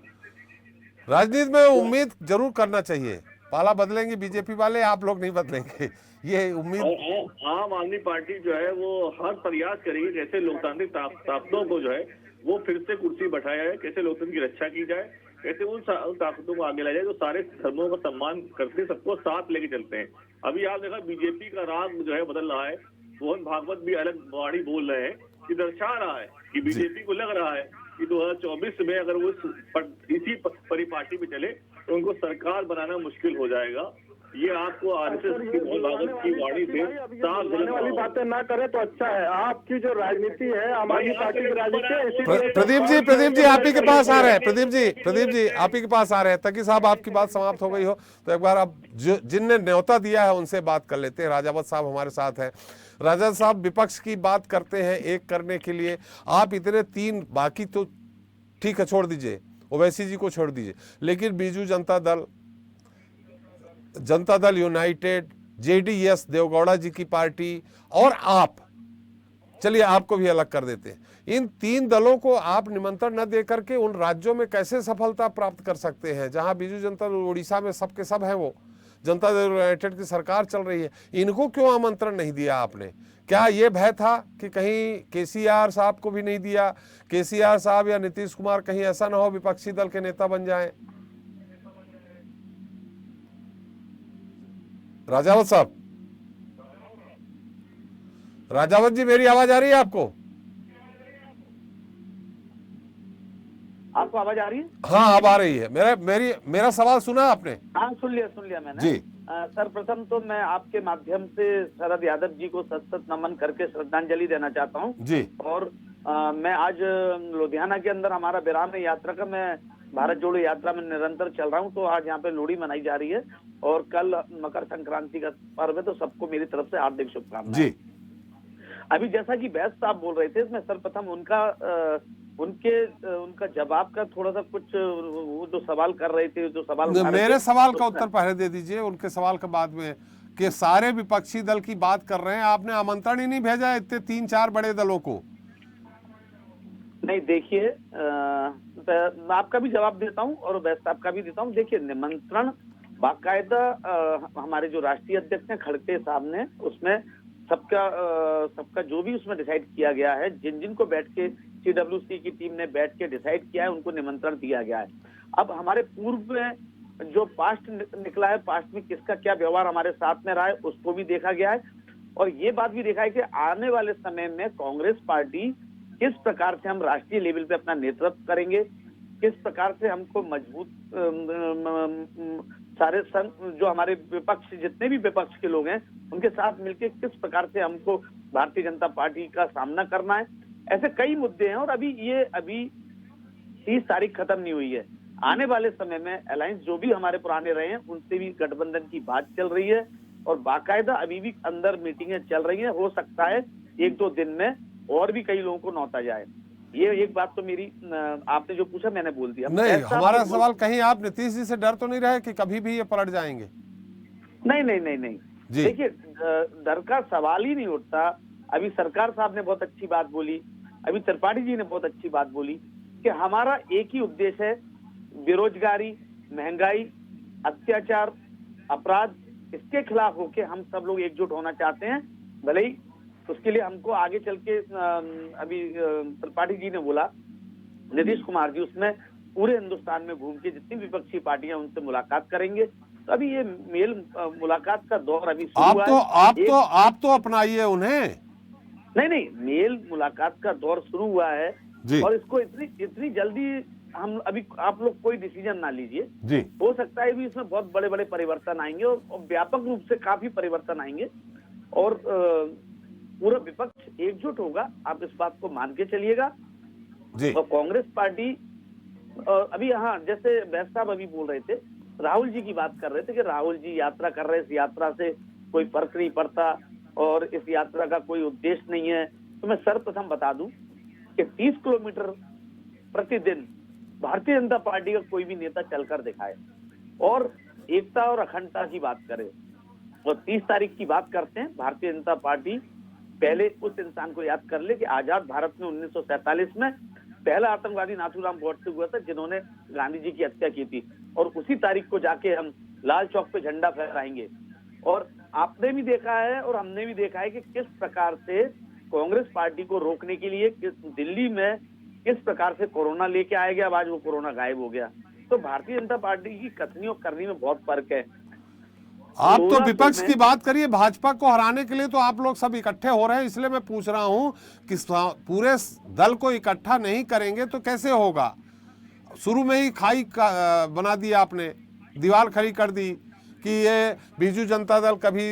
राजनीति में उम्मीद जरूर करना चाहिए, पाला बदलेंगे बीजेपी वाले, आप लोग नहीं बदलेंगे, ये उम्मीद। और आम आदमी पार्टी जो है वो हर प्रयास करेगी कैसे लोकतांत्रिक ताकतों को जो है वो फिर से कुर्सी बैठाया है, कैसे लोकतंत्र की रक्षा की जाए, कैसे उन ताकतों को आगे लाया जाए जो सारे धर्मों का सम्मान करते, सबको साथ लेके चलते हैं। अभी आप देखा बीजेपी का राग जो है बदल रहा है, मोहन भागवत भी अलग वाणी बोल रहे हैं कि दर्शा रहा है कि बीजेपी को लग रहा है कि 2024 में अगर वो इसी परिपाटी में चले तो उनको सरकार बनाना मुश्किल हो जाएगा। ये आपको RSS की मोहन भागवत की वाणी से साफ बोलने वाली बातें ना करें तो अच्छा है। आपकी जो राजनीति है, हमारी पार्टी की राजनीति है। प्रदीप जी आप ही के पास आ रहे हैं, प्रदीप जी आप ही के पास आ रहे हैं। तकी साहब आपकी बात समाप्त हो गई हो तो एक बार आप जिनने न्योता दिया है उनसे बात कर लेते हैं। राजावत साहब हमारे साथ हैं। राजा साहब, विपक्ष की बात करते हैं एक करने के लिए, आप इतने 3 बाकी तो ठीक है छोड़ दीजिए, ओवैसी जी को छोड़ दीजिए, लेकिन बीजू जनता दल यूनाइटेड, JDS देवगौड़ा जी की पार्टी और आप, चलिए आपको भी अलग कर देते हैं, इन 3 दलों को आप निमंत्रण न दे करके उन राज्यों में कैसे सफलता प्राप्त कर सकते हैं जहां बीजू जनता दल, उड़ीसा में सबके सब हैं, वो जनता दल यूनाइटेड की सरकार चल रही है, इनको क्यों आमंत्रण नहीं दिया आपने? क्या ये भय था कि कहीं KCR साहब को भी नहीं दिया, KCR साहब या नीतीश कुमार कहीं ऐसा ना हो विपक्षी दल के नेता बन जाएं? राजावत साहब, राजावत जी मेरी आवाज आ रही है आपको? आपको आवाज आ रही है? हाँ अब आ रही है। मेरा सवाल सुना आपने? हाँ सुन लिया मैंने जी। सर्वप्रथम तो मैं आपके माध्यम से शरद यादव जी को सत नमन करके श्रद्धांजलि देना चाहता हूँ जी। और मैं आज लुधियाना के अंदर हमारा विराम यात्रा का, मैं भारत जोड़ो यात्रा में निरंतर चल रहा हूँ, तो आज यहाँ पे लोहड़ी मनाई जा रही है और कल मकर संक्रांति का पर्व है, तो सबको मेरी तरफ से हार्दिक शुभकामनाएं जी। अभी जैसा कि बैस साहब बोल रहे थे, इसमें सर्वप्रथम उनका जवाब का थोड़ा सा कुछ, वो जो सवाल कर रहे थे, जो सवाल मेरे सवाल का उत्तर पहले दे दीजिए, उनके सवाल का बाद में कि सारे विपक्षी दल की बात कर रहे हैं, आपने आमंत्रण ही नहीं भेजा इतने 3-4 बड़े दलों को। नहीं देखिए, मैं आपका भी जवाब देता हूं और वैसे साहब का भी देता हूं। देखिए, निमंत्रण बाकायदा हमारे जो राष्ट्रीय अध्यक्ष हैं खड़गे साहब ने, उसमें सबका जो भी उसमें डिसाइड किया गया है, जिन जिन को बैठ के CWC की टीम ने बैठ के डिसाइड किया है, उनको निमंत्रण दिया गया है। अब हमारे पूर्व में जो पास्ट निकला है, पास्ट में किसका क्या व्यवहार हमारे साथ में रहा है, उसको भी देखा गया है। और ये बात भी देखा है कि आने वाले समय में कांग्रेस पार्टी किस प्रकार से हम राष्ट्रीय लेवल पे अपना नेतृत्व करेंगे, किस प्रकार से हमको मजबूत सारे जो हमारे विपक्ष, जितने भी विपक्ष के लोग हैं, उनके साथ मिलकर किस प्रकार से हमको भारतीय जनता पार्टी का सामना करना है। ऐसे कई मुद्दे हैं और अभी 30 तारीख खत्म नहीं हुई है। आने वाले समय में अलायंस जो भी हमारे पुराने रहे हैं, उनसे भी गठबंधन की बात चल रही है और बाकायदा अभी भी अंदर मीटिंगें चल रही हैं। हो सकता है 1-2 दिन में और भी कई लोगों को नौता जाए। ये एक बात तो मेरी, आपने जो पूछा मैंने बोल दिया। नहीं, हमारा सवाल, कहीं आप नीतीश जी से डर तो नहीं रहे कि कभी भी ये पलट जाएंगे? नहीं। देखिए, डर का सवाल ही नहीं उठता। अभी सरकार साहब ने बहुत अच्छी बात बोली, अभी त्रिपाठी जी ने बहुत अच्छी बात बोली कि हमारा एक ही उद्देश्य है, बेरोजगारी, महंगाई, अत्याचार, अपराध, इसके खिलाफ होके हम सब लोग एकजुट होना चाहते हैं। भले ही उसके लिए हमको आगे चल के, अभी त्रिपाठी जी ने बोला, नीतीश कुमार जी उसमें पूरे हिंदुस्तान में घूम के जितनी विपक्षी पार्टियां उनसे मुलाकात करेंगे। तो अभी ये मेल मुलाकात का दौर अभी शुरू हुआ है। आप तो अपनाइए उन्हें। नहीं, मेल मुलाकात का दौर शुरू हुआ है और इसको इतनी जल्दी हम अभी आप लोग कोई डिसीजन ना लीजिए जी। हो सकता है भी इसमें बहुत बड़े बड़े परिवर्तन आएंगे और व्यापक रूप से काफी परिवर्तन आएंगे और पूरा विपक्ष एकजुट होगा। आप इस बात को मान के चलिएगा। और कांग्रेस पार्टी अभी, हाँ, जैसे बैस साहब अभी बोल रहे थे, राहुल जी की बात कर रहे थे कि राहुल जी यात्रा कर रहे हैं, इस यात्रा से कोई फर्क नहीं पड़ता और इस यात्रा का कोई उद्देश्य नहीं है। तो मैं सर्वप्रथम बता दूं कि 30 किलोमीटर प्रतिदिन भारतीय जनता पार्टी का कोई भी नेता चलकर दिखाए और एकता और अखंडता की बात करे। और 30 तारीख की बात करते हैं, भारतीय जनता पार्टी पहले उस इंसान को याद कर ले कि आजाद भारत में 1947 में पहला आतंकवादी नाथूराम गोडसे हुआ था, जिन्होंने गांधी जी की हत्या की थी। और उसी तारीख को जाके हम लाल चौक पे झंडा फहराएंगे। और आपने भी देखा है और हमने भी देखा है कि किस प्रकार से कांग्रेस पार्टी को रोकने के लिए दिल्ली में किस प्रकार से कोरोना लेके आया गया, आज वो कोरोना गायब हो गया। तो भारतीय जनता पार्टी की कथनी और करनी में बहुत फर्क है। आप तो विपक्ष की बात करिए, भाजपा को हराने के लिए तो आप लोग सब इकट्ठे हो रहे हैं, इसलिए मैं पूछ रहा हूं कि पूरे दल को इकट्ठा नहीं करेंगे तो कैसे होगा? शुरू में ही खाई बना दी आपने, दीवार खड़ी कर दी कि ये बीजू जनता दल कभी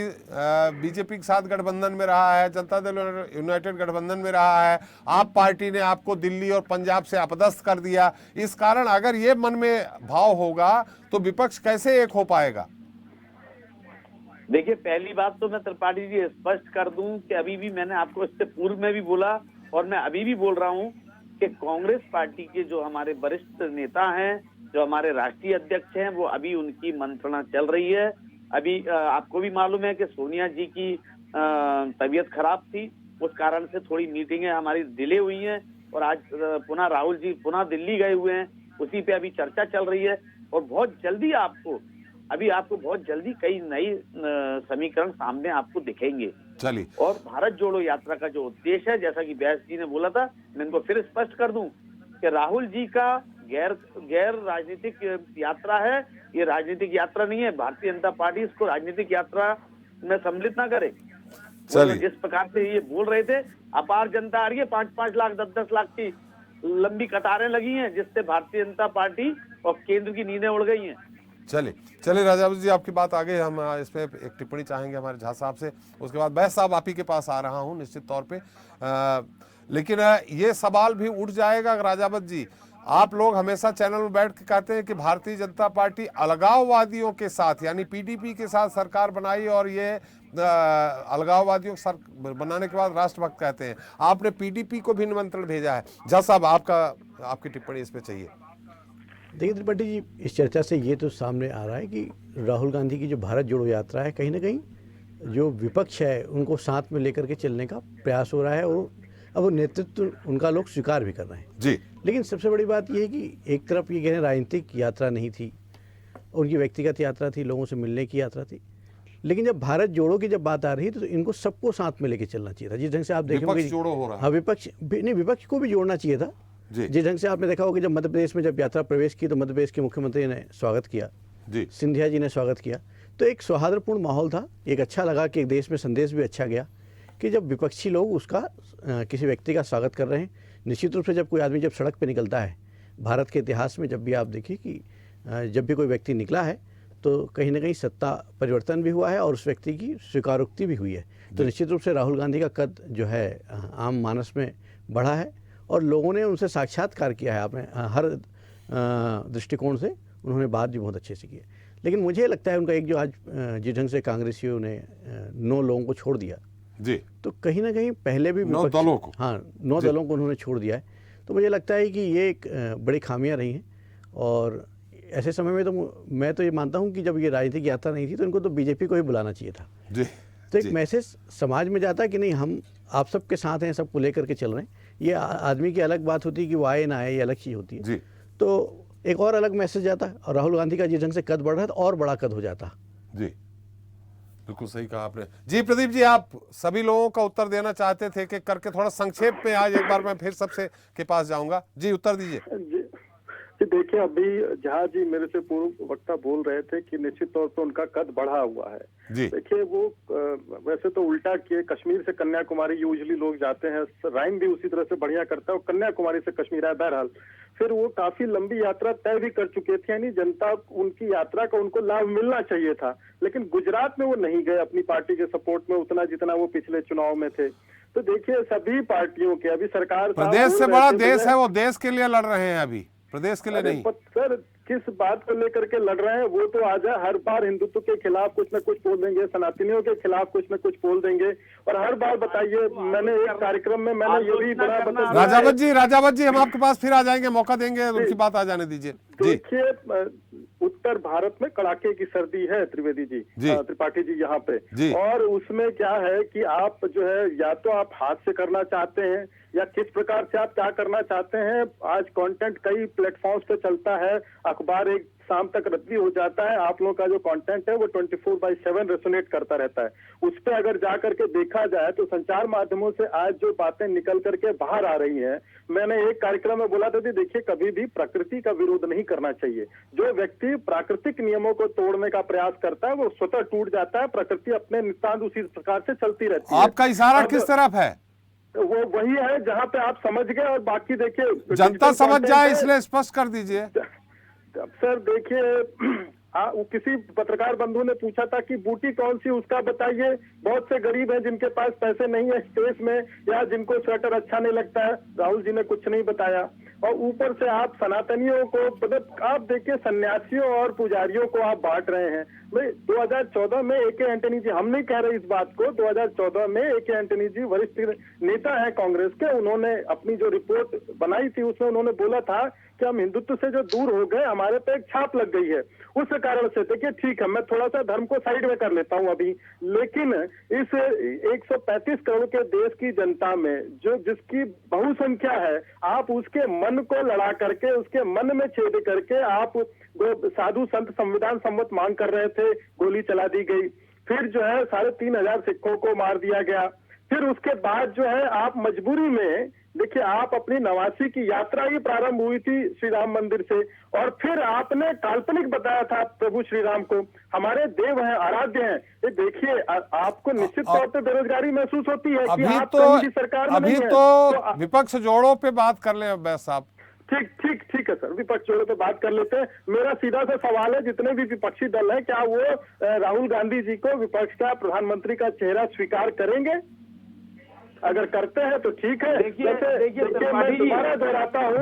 बीजेपी के साथ गठबंधन में रहा है, जनता दल यूनाइटेड गठबंधन में रहा है, आप पार्टी ने आपको दिल्ली और पंजाब से अपदस्थ कर दिया। इस कारण अगर ये मन में भाव होगा तो विपक्ष कैसे एक हो पाएगा? देखिए, पहली बात तो मैं त्रिपाठी जी स्पष्ट कर दूं कि अभी भी मैंने आपको इससे पूर्व में भी बोला और मैं अभी भी बोल रहा हूं कि कांग्रेस पार्टी के जो हमारे वरिष्ठ नेता हैं, जो हमारे राष्ट्रीय अध्यक्ष हैं, वो अभी उनकी मंत्रणा चल रही है। अभी आपको भी मालूम है कि सोनिया जी की तबीयत खराब थी, उस कारण से थोड़ी मीटिंगें हमारी डिले हुई हैं और आज पुनः राहुल जी पुनः दिल्ली गए हुए हैं, उसी पे अभी चर्चा चल रही है। और बहुत जल्दी आपको बहुत जल्दी कई नई समीकरण सामने आपको दिखेंगे। चलिए, और भारत जोड़ो यात्रा का जो उद्देश्य है, जैसा कि बैस जी ने बोला था, मैं इनको फिर स्पष्ट कर दूं कि राहुल जी का गैर राजनीतिक यात्रा है, ये राजनीतिक यात्रा नहीं है। भारतीय जनता पार्टी इसको राजनीतिक यात्रा में सम्मिलित ना करे। जिस प्रकार से ये बोल रहे थे, अपार जनता आ रही है, 5-5 लाख 10-10 लाख की लंबी कतारें लगी हैं, जिससे भारतीय जनता पार्टी और केंद्र की नींदें उड़ गई हैं। चलिए राजावत जी, आपकी बात आगे, हम इस पे एक टिप्पणी चाहेंगे हमारे झा साहब से, उसके बाद बैस साहब आप ही के पास आ रहा हूं निश्चित तौर पे। लेकिन ये सवाल भी उठ जाएगा राजावत जी, आप लोग हमेशा चैनल में बैठ के कहते हैं कि भारतीय जनता पार्टी अलगाववादियों के साथ यानी पीडीपी के साथ सरकार बनाई और ये अलगाववादियों को बनाने के बाद राष्ट्रभक्त कहते हैं। आपने पीडीपी को भी निमंत्रण भेजा है। झा साहब, आपकी टिप्पणी इस पे चाहिए। देखिए त्रिपाठी जी, इस चर्चा से ये तो सामने आ रहा है कि राहुल गांधी की जो भारत जोड़ो यात्रा है, कहीं ना कहीं जो विपक्ष है उनको साथ में लेकर के चलने का प्रयास हो रहा है, और अब वो नेतृत्व उनका लोग स्वीकार भी कर रहे हैं जी। लेकिन सबसे बड़ी बात ये है कि एक तरफ ये कह रहे हैं राजनीतिक यात्रा नहीं थी, उनकी व्यक्तिगत यात्रा थी, लोगों से मिलने की यात्रा थी, लेकिन जब भारत जोड़ो की जब बात आ रही है तो इनको सबको साथ में लेके चलना चाहिए था। जिस ढंग से आप देखेंगे विपक्ष जोड़ो हो रहा है। हाँ, विपक्ष को भी जोड़ना चाहिए था। जिस ढंग से आपने देखा होगा कि जब मध्य प्रदेश में जब यात्रा प्रवेश की तो मध्य प्रदेश के मुख्यमंत्री ने स्वागत किया जी, सिंधिया जी ने स्वागत किया, तो एक सौहार्दपूर्ण माहौल था। एक अच्छा लगा कि एक देश में संदेश भी अच्छा गया कि जब विपक्षी लोग उसका किसी व्यक्ति का स्वागत कर रहे हैं। निश्चित रूप से जब कोई आदमी जब सड़क पर निकलता है, भारत के इतिहास में जब भी आप देखिए कि जब भी कोई व्यक्ति निकला है तो कहीं ना कहीं सत्ता परिवर्तन भी हुआ है और उस व्यक्ति की स्वीकारोक्ति भी हुई है। तो निश्चित रूप से राहुल गांधी का कद जो है आम मानस में बढ़ा है और लोगों ने उनसे साक्षात्कार किया है। आपने हर दृष्टिकोण से उन्होंने बात भी बहुत अच्छे से की है। लेकिन मुझे लगता है उनका एक जो आज जिस ढंग से कांग्रेसियों ने 9 लोगों को छोड़ दिया जी, तो कहीं ना कहीं पहले भी 9 दलों को, हाँ 9 दलों को उन्होंने छोड़ दिया है। तो मुझे लगता है कि ये एक बड़ी खामियां रही हैं और ऐसे समय में तो मैं तो ये मानता हूं कि जब ये राजनीतिक यात्रा नहीं थी तो इनको तो बीजेपी को ही बुलाना चाहिए था जी। तो एक मैसेज समाज में जाता है कि नहीं, हम आप सबके साथ हैं, सबको लेकर के चल रहे हैं। ये आदमी की अलग बात होती है कि वो आए ना आए, ये अलग चीज़ होती है जी। तो एक और अलग मैसेज जाता है और राहुल गांधी का जिस ढंग से कद बढ़ रहा है तो और बड़ा कद हो जाता जी। बिल्कुल सही कहा आपने जी। प्रदीप जी, आप सभी लोगों का उत्तर देना चाहते थे कि करके थोड़ा संक्षेप में आज एक बार मैं फिर सबसे के पास जाऊंगा जी, उत्तर दीजिए। देखिए, अभी जहाँ जी मेरे से पूर्व वक्ता बोल रहे थे कि निश्चित तौर पर उनका कद बढ़ा हुआ है। देखिए, वो वैसे तो उल्टा किए, कश्मीर से कन्याकुमारी यूजुअली लोग जाते हैं, राइम भी उसी तरह से बढ़िया करता है, और कन्याकुमारी से कश्मीर है। बहरहाल फिर वो काफी लंबी यात्रा तय भी कर चुके थे, यानी जनता उनकी यात्रा का उनको लाभ मिलना चाहिए था। लेकिन गुजरात में वो नहीं गए अपनी पार्टी के सपोर्ट में उतना जितना वो पिछले चुनाव में थे। तो देखिए, सभी पार्टियों के अभी सरकार प्रदेश से बड़ा देश है, वो देश के लिए लड़ रहे हैं, अभी प्रदेश के लिए नहीं। सर, किस बात को लेकर के लड़ रहे हैं वो तो आज हर बार हिंदुत्व के खिलाफ कुछ न कुछ बोल देंगे, सनातनियों के खिलाफ कुछ न कुछ बोल देंगे, और हर बार बताइए, मैंने एक कार्यक्रम में मैंने ये भी बड़ा बताया। राजावत जी हम आपके पास फिर आ जाएंगे, मौका देंगे, उनकी बात आ जाने दीजिए। देखिए, उत्तर भारत में कड़ाके की सर्दी है त्रिवेदी जी, त्रिपाठी जी यहाँ पे, और उसमें क्या है कि आप जो है या तो आप हाथ से करना चाहते हैं या किस प्रकार से आप क्या करना चाहते हैं। आज कंटेंट कई प्लेटफॉर्म्स पे चलता है, अखबार एक शाम तक रद्दी हो जाता है, आप लोगों का जो कंटेंट है वो 24/7 रेसोनेट करता रहता है। उस पर अगर जा करके देखा जाए तो संचार माध्यमों से आज जो बातें निकल करके बाहर आ रही हैं, मैंने एक कार्यक्रम में बोला था कि देखिए, कभी भी प्रकृति का विरोध नहीं करना चाहिए। जो व्यक्ति प्राकृतिक नियमों को तोड़ने का प्रयास करता है वो स्वतः टूट जाता है, प्रकृति अपने नितांत उसी प्रकार से चलती रहती है। आपका इशारा किस तरफ है? वो वही है जहाँ पे आप समझ गए, और बाकी देखिए जनता समझ जाए इसलिए स्पष्ट कर दीजिए। सर देखिए, किसी पत्रकार बंधु ने पूछा था कि बूटी कौन सी उसका बताइए। बहुत से गरीब हैं जिनके पास पैसे नहीं है स्पेस में, या जिनको स्वेटर अच्छा नहीं लगता है। राहुल जी ने कुछ नहीं बताया, और ऊपर से आप सनातनियों को, मतलब आप देखिए सन्यासियों और पुजारियों को आप बांट रहे हैं। भाई 2014 में ए.के. एंटनी जी, हम नहीं कह रहे इस बात को, 2014 में ए.के. एंटनी जी वरिष्ठ नेता हैं कांग्रेस के, उन्होंने अपनी जो रिपोर्ट बनाई थी उसमें उन्होंने बोला था कि हम हिंदुत्व से जो दूर हो गए, हमारे पे एक छाप लग गई है। उस कारण से देखिए, ठीक है, मैं थोड़ा सा धर्म को साइड में कर लेता हूं अभी, लेकिन इस 135 करोड़ के देश की जनता में जो जिसकी बहुसंख्या है, आप उसके मन को लड़ा करके, उसके मन में छेद करके आप साधु संत संविधान सम्मत मांग कर रहे थे, गोली चला दी गई। फिर जो है 3,500 सिखों को मार दिया गया। फिर उसके बाद जो है आप मजबूरी में, देखिए, आप अपनी 89 की यात्रा ही प्रारंभ हुई थी श्री राम मंदिर से, और फिर आपने काल्पनिक बताया था प्रभु श्री राम को हमारे देव हैं, आराध्य हैं। ये देखिए, आपको निश्चित तौर पर बेरोजगारी महसूस होती है कि आप सरकार में नहीं है। तो विपक्ष जोड़ों पे बात कर ले अब्बास साहब। ठीक है सर, विपक्ष जोड़ों पे बात कर लेते हैं। मेरा सीधा सा सवाल है, जितने भी विपक्षी दल हैं, क्या वो राहुल गांधी जी को विपक्ष का प्रधानमंत्री का चेहरा स्वीकार करेंगे? अगर करते हैं तो ठीक है। देखिए मैं दोबारा दोहराता हूँ,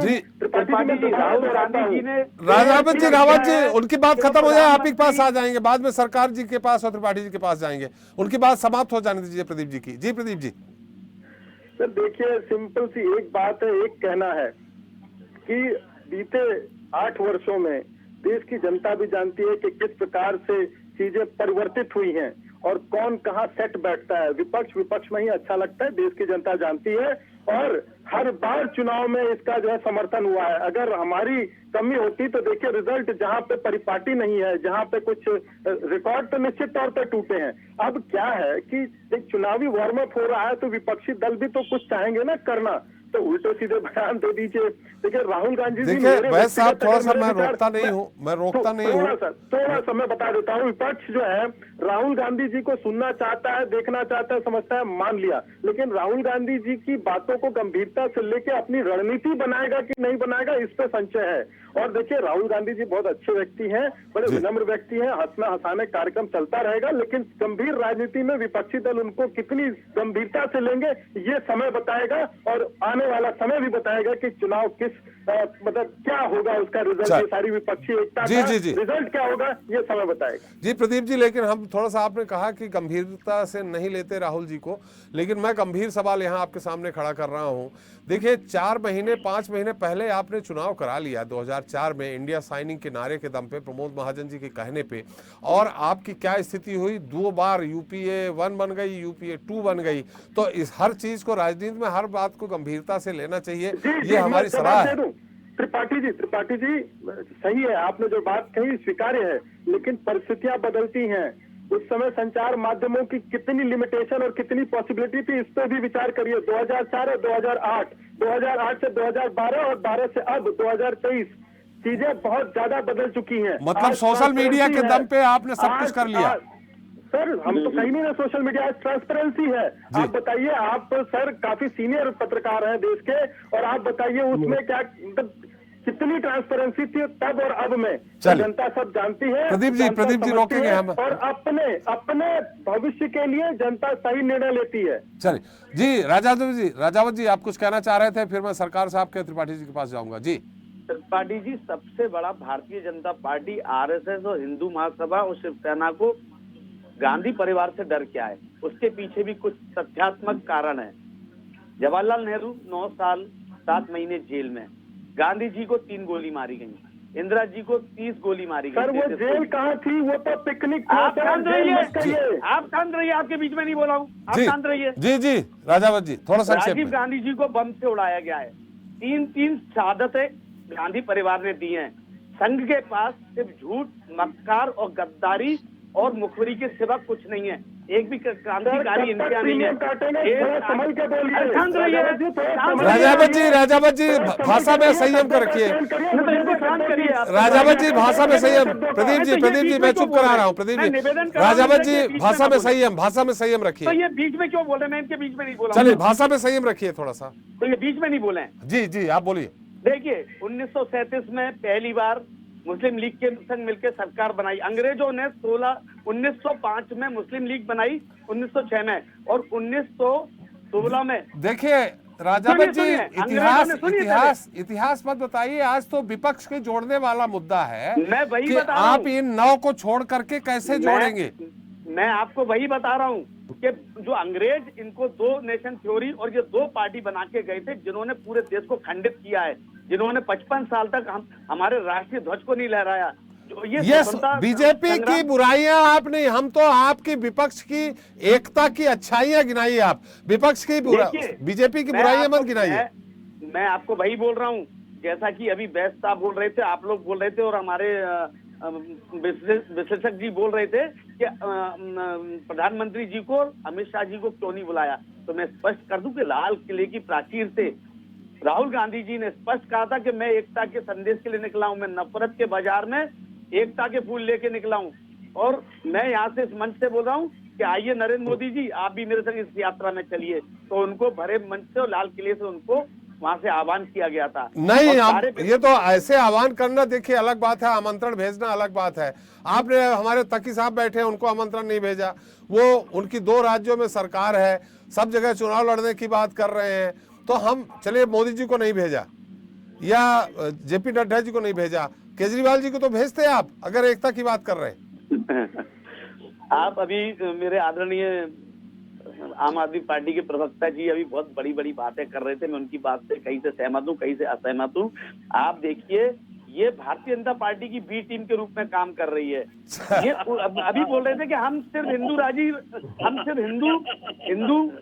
रावत जी उनकी बात खत्म हो जाए, आप ही के पास आ जाएंगे, बाद में सरकार जी के पास और त्रिपाठी जी के पास जाएंगे, उनकी बात समाप्त हो जाने दीजिए प्रदीप जी की। जी प्रदीप जी। सर देखिए, सिंपल सी एक बात है, एक कहना है कि बीते 8 वर्षों में देश की जनता भी जानती है कि किस प्रकार से चीजें परिवर्तित हुई हैं, और कौन कहाँ सेट बैठता है। विपक्ष विपक्ष में ही अच्छा लगता है, देश की जनता जानती है, और हर बार चुनाव में इसका जो है समर्थन हुआ है। अगर हमारी कमी होती तो देखिए रिजल्ट जहां पे परिपाटी नहीं है, जहां पे कुछ रिकॉर्ड तो निश्चित तौर पे टूटे हैं। अब क्या है कि एक चुनावी वार्म अप हो रहा है तो विपक्षी दल भी तो कुछ चाहेंगे ना करना, तो उल्टे सीधे बयान दे दीजिए। देखिए राहुल गांधी जी, देखिए वैसे साहब थोड़ा सा मैं रोकता नहीं हूँ, थोड़ा सा मैं बता देता हूँ। विपक्ष जो है राहुल गांधी जी को सुनना चाहता है, देखना चाहता है, समझता है, मान लिया, लेकिन राहुल गांधी जी की बातों को गंभीरता से लेके अपनी रणनीति बनाएगा कि नहीं बनाएगा, इस पे संशय है। और देखिए राहुल गांधी जी बहुत अच्छे व्यक्ति हैं, बड़े विनम्र व्यक्ति हैं, हंसना हंसाने कार्यक्रम चलता रहेगा, लेकिन गंभीर राजनीति में विपक्षी दल उनको कितनी गंभीरता से लेंगे ये समय बताएगा, और आने वाला समय भी बताएगा कि चुनाव किस मतलब क्या होगा उसका रिजल्ट। ये सारी विपक्षी एकता का रिजल्ट क्या होगा ये समय बताएगा। जी प्रदीप जी, लेकिन हम थोड़ा सा, आपने कहा कि गंभीरता से नहीं लेते राहुल जी को, लेकिन मैं गंभीर सवाल यहाँ आपके सामने खड़ा कर रहा हूँ। देखिए 4-5 महीने पहले आपने चुनाव करा लिया 2004 में इंडिया साइनिंग के नारे के दम पे, प्रमोद महाजन जी के कहने पे, और आपकी क्या स्थिति हुई, 2 बार यूपीए 1 बन गई, यूपीए 2 बन गई। तो इस हर चीज को, राजनीति में हर बात को गंभीरता से लेना चाहिए, ये हमारी सलाह है। त्रिपाठी जी सही है, आपने जो बात कही स्वीकार्य है, लेकिन परिस्थितियां बदलती हैं। उस समय संचार माध्यमों की कितनी लिमिटेशन और कितनी पॉसिबिलिटी थी, इस पे भी विचार करिए। 2004 और 2008, 2008 से 2012 और 12 से अब 2023, चीजें बहुत ज्यादा बदल चुकी हैं। मतलब सोशल मीडिया के दम पे आपने सब कुछ कर लिया। सर हम तो कहीं नहीं ना, सोशल मीडिया आज ट्रांसपेरेंसी है। आप बताइए, आप सर काफी सीनियर पत्रकार हैं देश के, और आप बताइए उसमें क्या कितनी ट्रांसपेरेंसी थी तब और अब में, जनता सब जानती है। प्रदीप जी रोकेंगे हम, और अपने भविष्य के लिए जनता सही निर्णय लेती है। चलिए जी, राजावत जी आप कुछ कहना चाह रहे थे, फिर मैं सरकार साहब के त्रिपाठी जी के पास जाऊंगा। जी त्रिपाठी जी, सबसे बड़ा भारतीय जनता पार्टी, आरएसएस और हिंदू महासभा और शिवसेना को गांधी परिवार से डर क्या है, उसके पीछे भी कुछ तथ्यात्मक कारण है। जवाहरलाल नेहरू 9 साल 7 महीने जेल में, गांधी जी को 3 गोली मारी गई, इंदिरा जी को 30 गोली मारी गई। सर वो जेल कहाँ थी, वो तो पिकनिक। आप शांत रहिए, आपके बीच में नहीं बोला हूँ, आप शांत रहिए। जी राजावत जी थोड़ा सा। राजीव गांधी जी को बम से उड़ाया गया है, 3 शहादतें गांधी परिवार ने दी हैं। संघ के पास सिर्फ झूठ, मक्कार और गद्दारी और मुखबरी के सिवा कुछ नहीं है, एक भी क्रांतिकारी इनका नहीं है। राजावत जी भाषा में संयम कर रखिए। राजावत जी भाषा में संयम। प्रदीप जी मैं चुप करा रहा हूँ। प्रदीप जी, राजावत जी भाषा में संयम रखिए। तो ये बीच में क्यों बोल रहे हैं? मैं इनके बीच में नहीं बोला। चलिए भाषा में संयम रखिए थोड़ा सा। तो ये बीच में नहीं बोले हैं। जी आप बोलिए। देखिए 1937 में पहली बार मुस्लिम लीग के संग मिलकर सरकार बनाई। अंग्रेजों ने 1905 में मुस्लिम लीग बनाई, 1906 में, और 1916 में। देखिए राजावत जी, इतिहास मत बताइए, आज तो विपक्ष के जोड़ने वाला मुद्दा है। मैं वही कि बता रहा हूं। आप इन 9 को छोड़ करके कैसे जोड़ेंगे? मैं आपको वही बता रहा हूँ कि जो अंग्रेज इनको 2 नेशन थ्योरी और ये 2 पार्टी बना के गए थे, जिन्होंने पूरे देश को खंडित किया है, जिन्होंने 55 साल तक हमारे राष्ट्रीय ध्वज को नहीं लहराया। यस, बीजेपी की बुराइयां आपने, हम तो आपकी विपक्ष की एकता की अच्छाइयां गिनाई, आप विपक्ष की बीजेपी की बुराइयां मत गिनाइए। मैं आपको वही बोल रहा हूँ, जैसा कि अभी बैस साहब बोल रहे थे, आप लोग बोल रहे थे, और हमारे विश्लेषक जी बोल रहे थे कि प्रधानमंत्री जी को अमित शाह जी को क्यों नहीं बुलाया। तो मैं स्पष्ट कर दूं कि लाल किले की प्राचीर से राहुल गांधी जी ने स्पष्ट कहा था कि मैं एकता के संदेश के लिए निकला हूं, मैं नफरत के बाजार में एकता के फूल लेके निकला हूं। और मैं यहाँ से इस मंच से बोल रहा हूँ कि आइए नरेंद्र मोदी जी, आप भी मेरे संग इस यात्रा में चलिए। तो उनको भरे मंच से और लाल किले से उनको वहां से आह्वान किया गया था। नहीं, ये तो ऐसे आह्वान करना देखिए अलग बात है, आमंत्रण भेजना अलग बात है। आपने हमारे तकी साहब बैठे हैं, उनको आमंत्रण नहीं भेजा। वो उनकी 2 राज्यों में सरकार है, सब जगह चुनाव लड़ने की बात कर रहे हैं। तो हम चलिए मोदी जी को नहीं भेजा या जेपी नड्डा जी को नहीं भेजा, केजरीवाल जी को तो भेजते आप, अगर एकता की बात कर रहे हैं। आप अभी मेरे आदरणीय आम आदमी पार्टी के प्रवक्ता जी अभी बहुत बड़ी बड़ी बातें कर रहे थे, मैं उनकी बात से कहीं से सहमत हूँ, कहीं से असहमत हूँ। आप देखिए ये भारतीय जनता पार्टी की बी टीम के रूप में काम कर रही है। ये अभी बोल रहे थे कि हम सिर्फ हिंदू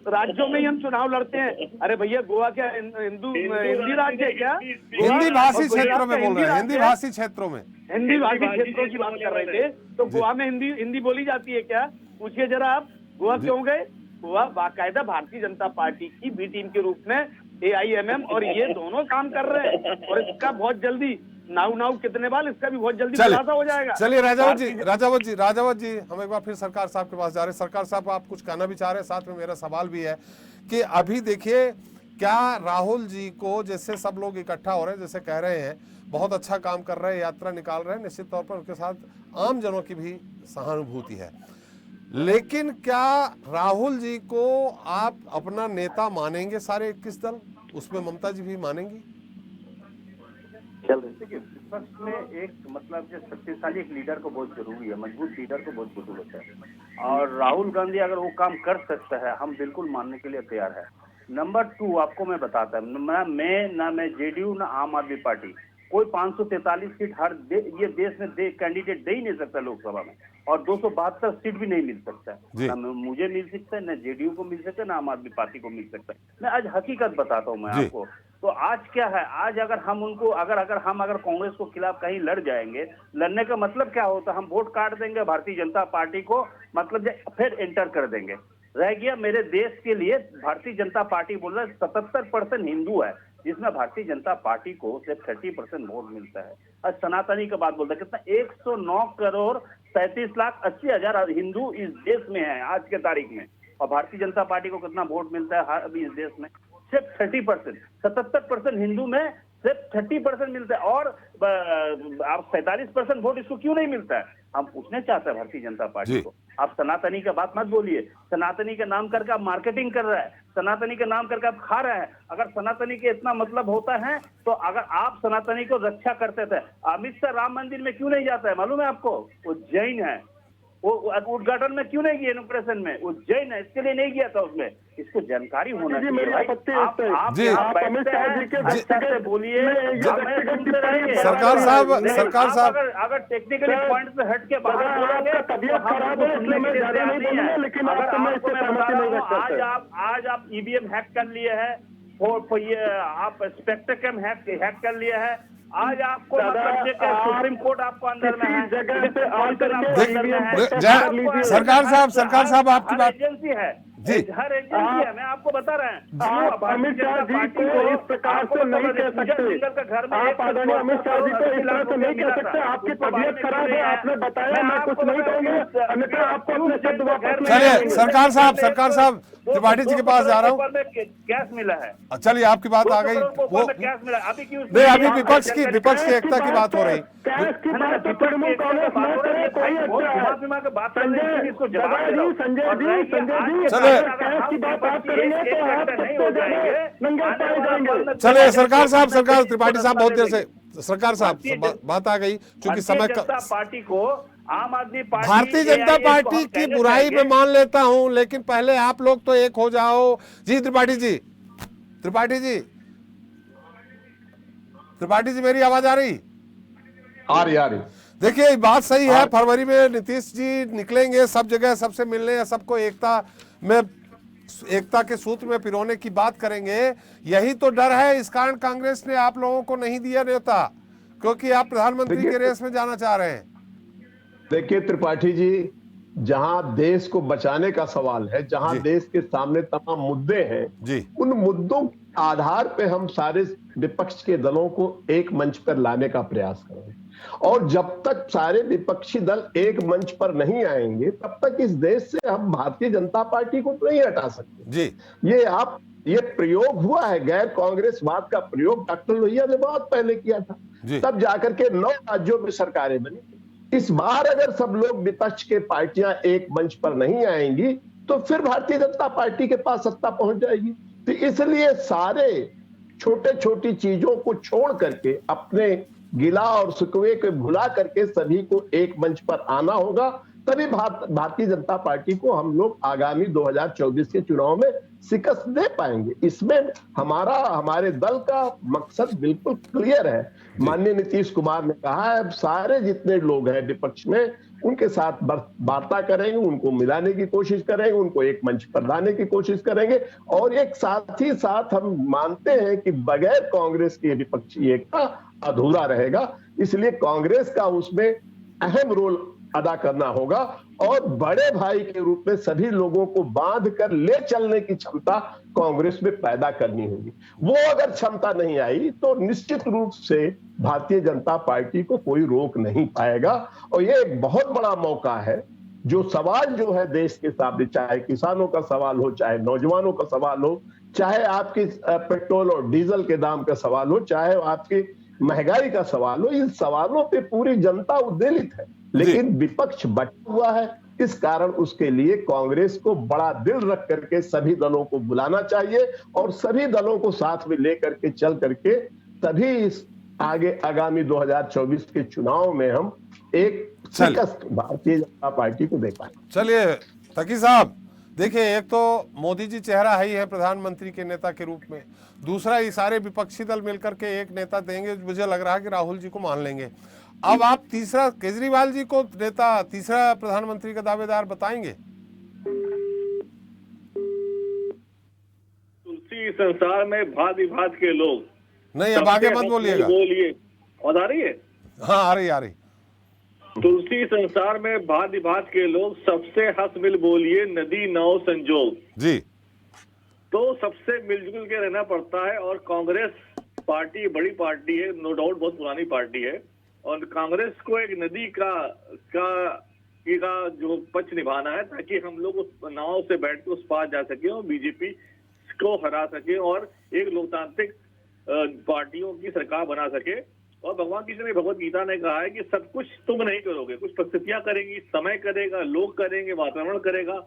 राज्यों में ही हम चुनाव लड़ते हैं। अरे भैया, गोवा क्या हिंदी राज्य है क्या? हिंदी भाषी क्षेत्रों में बोल रहे हैं, हिंदी भाषी क्षेत्रों में, हिंदी भाषी क्षेत्रों की बात कर रहे थे। तो गोवा में हिंदी बोली जाती है क्या? पूछिए जरा आप, गोवा क्यों गए? गोवा बाकायदा भारतीय जनता पार्टी की बी टीम के रूप में AIMM और ये दोनों काम कर रहे हैं, और इसका बहुत जल्दी नाउ कितने बार, इसका भी बहुत जल्दी खुलासा हो जाएगा। चलिए राजावत जी, हम एक बार फिर सरकार साहब के पास जा रहे हैं। सरकार साहब, आप कुछ कहना भी चाह रहे हैं, साथ में मेरा सवाल भी है कि अभी देखिए, क्या राहुल जी को जैसे सब लोग इकट्ठा हो रहे हैं, जैसे कह रहे हैं बहुत अच्छा काम कर रहे हैं, यात्रा निकाल रहे हैं, निश्चित तौर पर उनके साथ आम जनों की भी सहानुभूति है, लेकिन क्या राहुल जी को आप अपना नेता मानेंगे? सारे 21 दल, उसमें ममता जी भी मानेंगी? देखिए, विपक्ष में एक मतलब जो शक्तिशाली एक लीडर को बहुत जरूरी है, मजबूत लीडर को बहुत जरूरत है, और राहुल गांधी अगर वो काम कर सकता है, हम बिल्कुल मानने के लिए तैयार है। नंबर 2 आपको मैं बताता हूँ, मैं JDU ना आम आदमी पार्टी, कोई 543 सीट ये देश में कैंडिडेट दे ही नहीं सकता लोकसभा में, और 272 सीट भी नहीं मिल सकता है। ना मुझे मिल सकता है, ना JDU को मिल सकता है, ना आम आदमी पार्टी को मिल सकता है। मैं आज हकीकत बताता हूँ मैं आपको। तो आज क्या है, आज अगर हम उनको अगर कांग्रेस को खिलाफ कहीं लड़ जाएंगे, लड़ने का मतलब क्या होता है, हम वोट काट देंगे भारतीय जनता पार्टी को, मतलब फिर एंटर कर देंगे। रह गया मेरे देश के लिए, भारतीय जनता पार्टी बोल रहा है 77% हिंदू है, जिसमें भारतीय जनता पार्टी को सिर्फ 30% वोट मिलता है। आज सनातनी का बात बोलता है, कितना 109 करोड़ 37,80,000 हिंदू इस देश में है आज के तारीख में, और भारतीय जनता पार्टी को कितना वोट मिलता है अभी इस देश में? सिर्फ 30%। 77% हिंदू में सिर्फ 30% मिलता है, और आप 47% वोट इसको क्यों नहीं मिलता है? हम पूछना चाहते हैं भारतीय जनता पार्टी को, आप सनातनी का बात मत बोलिए। सनातनी के नाम करके आप मार्केटिंग कर रहा है, सनातनी के नाम करके आप खा रहे हैं। अगर सनातनी के इतना मतलब होता है, तो अगर आप सनातनी को रक्षा करते थे, अमित शाह राम मंदिर में क्यों नहीं जाता है मालूम है आपको? वो जैन है, वो उद्घाटन में क्यों नहीं गया, इनॉग्रेशन में? वो जैन है, इसके लिए नहीं गया था उसमें। इसको जानकारी होना चाहिए। बोलिए, सरकार साहब अगर टेक्निकली पॉइंट से हट के बाहर आज आप EVM हैक कर लिए है, आप स्पेक्ट्रम हैक कर लिए है, आज आपको सुप्रीम कोर्ट आपको अंदर में है, सरकार साहब आपकी बात एजेंसी है जी, हर एजेंसी है, मैं आपको बता रहे हैं। आप अमित शाह जी को इस प्रकार से नहीं कह सकते, आप आदरणीय अमित शाह जी को इस तरह से नहीं कह सकते। आपकी तबीयत खराब है, आपने बताया, मैं कुछ नहीं कहूँगा, अन्यथा आपको अपने शब्द वापस। चलिए सरकार साहब त्रिपाठी जी के पास जा रहा हूँ। कैश मिला है, चलिए आपकी बात आ गई, वो कैश मिला अभी क्यों नहीं, अभी विपक्ष की एकता की बात हो रही। चलिए सरकार त्रिपाठी साहब बहुत देर से, सरकार साहब बात आ गई, चूंकि समय पार्टी को आम आदमी पार्टी, भारतीय जनता पार्टी की बुराई में मान लेता हूं, लेकिन पहले आप लोग तो एक हो जाओ। जी त्रिपाठी जी मेरी आवाज आ रही? आ रही। देखिए बात सही है, फरवरी में नीतीश जी निकलेंगे सब जगह, सबसे मिलने, सबको एकता के सूत्र में पिरोने की बात करेंगे। यही तो डर है, इस कारण कांग्रेस ने आप लोगों को नहीं दिया न्योता, क्योंकि आप प्रधानमंत्री के रेस में जाना चाह रहे हैं। देखिए त्रिपाठी जी, जहां देश को बचाने का सवाल है, जहां देश के सामने तमाम मुद्दे हैं जी, उन मुद्दों के आधार पे हम सारे विपक्ष के दलों को एक मंच पर लाने का प्रयास करें, और जब तक सारे विपक्षी दल एक मंच पर नहीं आएंगे, तब तक इस देश से हम भारतीय जनता पार्टी को नहीं हटा सकते जी। ये प्रयोग हुआ है, गैर कांग्रेसवाद का प्रयोग डॉक्टर लोहिया ने बहुत पहले किया था, तब जाकर के 9 राज्यों में सरकारें बनी। इस बार अगर सब लोग विपक्ष के पार्टियां एक मंच पर नहीं आएंगी, तो फिर भारतीय जनता पार्टी के पास सत्ता पहुंच जाएगी। तो इसलिए सारे छोटी चीजों को छोड़ करके, अपने गिला और शिकवे को भुला करके सभी को एक मंच पर आना होगा, तभी भारतीय जनता पार्टी को हम लोग आगामी 2024 के चुनाव में शिकस्त दे पाएंगे। इसमें हमारे दल का मकसद बिल्कुल क्लियर है। माननीय नीतीश कुमार ने कहा है, अब सारे जितने लोग हैं विपक्ष में उनके साथ वार्ता करेंगे, उनको मिलाने की कोशिश करेंगे, उनको एक मंच पर लाने की कोशिश करेंगे, और एक साथ ही साथ हम मानते हैं कि बगैर कांग्रेस की विपक्षी एकता अधूरा रहेगा। इसलिए कांग्रेस का उसमें अहम रोल अदा करना होगा और बड़े भाई के रूप में सभी लोगों को बांध कर ले चलने की क्षमता कांग्रेस में पैदा करनी होगी। वो अगर क्षमता नहीं आई तो निश्चित रूप से भारतीय जनता पार्टी को कोई रोक नहीं पाएगा। और ये एक बहुत बड़ा मौका है। जो सवाल जो है देश के सामने, चाहे किसानों का सवाल हो, चाहे नौजवानों का सवाल हो, चाहे आपकी पेट्रोल और डीजल के दाम का सवाल हो, चाहे आपकी महंगाई का सवाल हो, इन सवालों पे पूरी जनता उद्वेलित है, लेकिन विपक्ष बचा हुआ है। इस कारण उसके लिए कांग्रेस को बड़ा दिल रख करके सभी दलों को बुलाना चाहिए और सभी दलों को साथ में लेकर के चल करके तभी इस आगामी 2024 के चुनाव में हम एक शिकस्त भारतीय जनता पार्टी को दे पाए। चलिए तकी साहब, देखिए, एक तो मोदी जी चेहरा ही है प्रधानमंत्री के नेता के रूप में, दूसरा ये सारे विपक्षी दल मिलकर के एक नेता देंगे। मुझे लग रहा है कि राहुल जी को मान लेंगे। अब आप तीसरा केजरीवाल जी को नेता, तीसरा प्रधानमंत्री का दावेदार बताएंगे? तुलसी संसार में भांति भांति के लोग। नहीं, अब आगे मत बोलिएगा। बोलिए। और आ रही है? हाँ, आ रही। तुलसी संसार में भांति भांति के लोग, सबसे हंस मिल बोलिए नदी नाव संजोग जी। तो सबसे मिलजुल के रहना पड़ता है। और कांग्रेस पार्टी बड़ी पार्टी है, नो डाउट बहुत पुरानी पार्टी है, और कांग्रेस को एक नदी का जो पक्ष निभाना है ताकि हम लोग उस नाव से बैठ के उस पार जा सके और बीजेपी को हरा सके और एक लोकतांत्रिक पार्टियों की सरकार बना सके। और भगवान कृष्ण ने भगवत गीता ने कहा है कि सब कुछ तुम नहीं करोगे, कुछ परिस्थितियां करेंगी, समय करेगा, लोग करेंगे, वातावरण करेगा,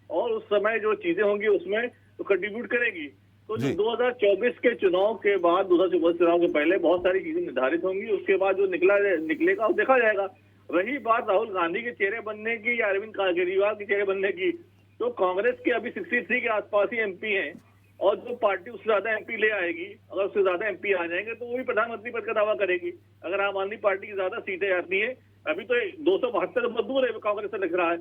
और उस समय जो चीजें होंगी उसमें तो कंट्रीब्यूट करेगी। तो जो 2024 के चुनाव के बाद, 2024 चुनाव के पहले बहुत सारी चीजें निर्धारित होंगी, उसके बाद जो निकलेगा वो देखा जाएगा। रही बात राहुल गांधी के चेहरे बनने की या अरविंद केजरीवाल के चेहरे बनने की, तो कांग्रेस के अभी 63 के आसपास ही एमपी हैं, और जो पार्टी उससे ज्यादा एमपी ले आएगी, अगर उससे ज्यादा एमपी आ जाएंगे तो वो भी प्रधानमंत्री पद का दावा करेगी। अगर आम आदमी पार्टी की ज्यादा सीटें आती है, अभी तो 272 बहुत दूर है कांग्रेस से लग रहा है,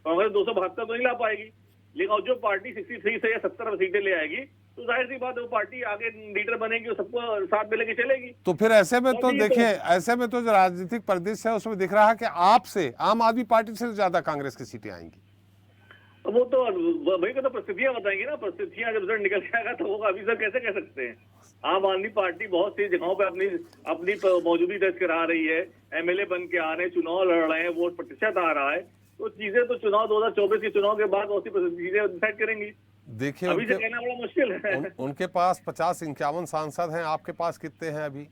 कांग्रेस 272 तो नहीं ला पाएगी, लेकिन जो पार्टी 63 से या 70 सीटें ले आएगी तो जाहिर सी बात है वो पार्टी आगे लीडर बनेगी और सबको साथ में लेके चलेगी। तो फिर ऐसे में तो देखिए, ऐसे में तो जो राजनीतिक परिदृश्य है उसमें दिख रहा है कि आपसे आम आदमी पार्टी से ज्यादा कांग्रेस की सीटें आएंगी। वो तो वही तो परिस्थितियां बताएंगी ना, परिस्थितियां जब रिजल्ट निकल जाएगा तो वो अभी सर कैसे कह सकते हैं। आम आदमी पार्टी बहुत सी जगहों पे अपनी मौजूदगी दर्ज करा रही है, एमएलए बन के आ रहे हैं, चुनाव लड़ रहे हैं, वोट प्रतिशत आ रहा है, तो चीजें तो चुनाव 2024 के चुनाव के बाद बहुत सी चीजें डिसाइड करेंगी। देखिए, अभी से कहना बड़ा मुश्किल है। उनके पास 50-51 सांसद हैं, आपके पास कितने हैं अभी?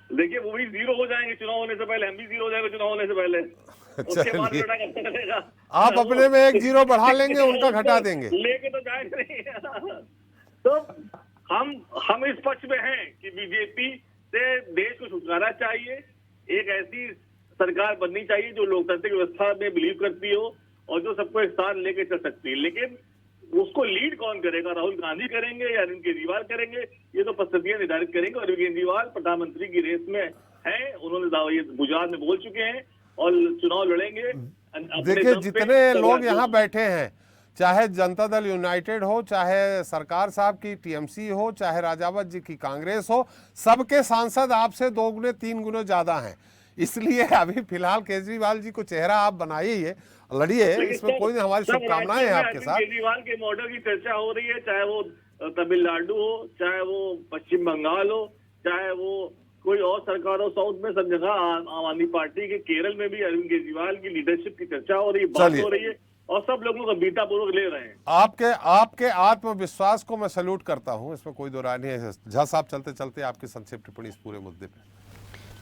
देखिए, वो भी जीरो हो जाएंगे चुनाव होने से पहले, हम भी जीरो हो जाएंगे चुनाव होने से पहले। उसके बाद बेटा कैसे करेगा? आप अपने में एक जीरो बढ़ा लेंगे, उनका घटा देंगे, लेके तो जाएंगे नहीं। तो हम इस पक्ष में हैं कि बीजेपी से देश को छुटकारा चाहिए, एक ऐसी सरकार बननी चाहिए जो लोकतांत्रिक व्यवस्था में बिलीव करती हो और जो सबको एक साथ लेके चल सकती है। लेकिन उसको लीड कौन करेगा? राहुल गांधी करेंगे या अरविंद केजरीवाल करेंगे? ये तो परिस्थितियां निर्धारित करेंगे। अरविंद केजरीवाल प्रधानमंत्री की रेस में हैं, उन्होंने ये गुजरात में बोल चुके हैं और चुनाव लड़ेंगे। देखिए, जितने लोग यहाँ बैठे हैं, चाहे जनता दल यूनाइटेड हो, चाहे सरकार साहब की टीएमसी हो, चाहे राजावत जी की कांग्रेस हो, सबके सांसद आपसे 2 गुने 3 गुने ज्यादा हैं। इसलिए अभी फिलहाल केजरीवाल जी को चेहरा आप बनाइए, लड़िए, इसमें कोई नहीं, हमारी शुभकामनाएं हैं आपके साथ। केजरीवाल के मॉडल की चर्चा हो रही है, चाहे वो तमिलनाडु हो, चाहे वो पश्चिम बंगाल हो, चाहे वो कोई और सरकार हो, साउथ में सब जगह आम आदमी पार्टी के केरल में भी अरविंद केजरीवाल की लीडरशिप की चर्चा हो रही है, बात हो रही है, और सब लोगों गंभीरतापूर्वक ले रहे हैं। आपके आत्मविश्वास को मैं सैल्यूट करता हूं, इसमें कोई दो राय नहीं है। झा साहब, चलते चलते आपकी संक्षिप्त टिप्पणी इस पूरे मुद्दे पे।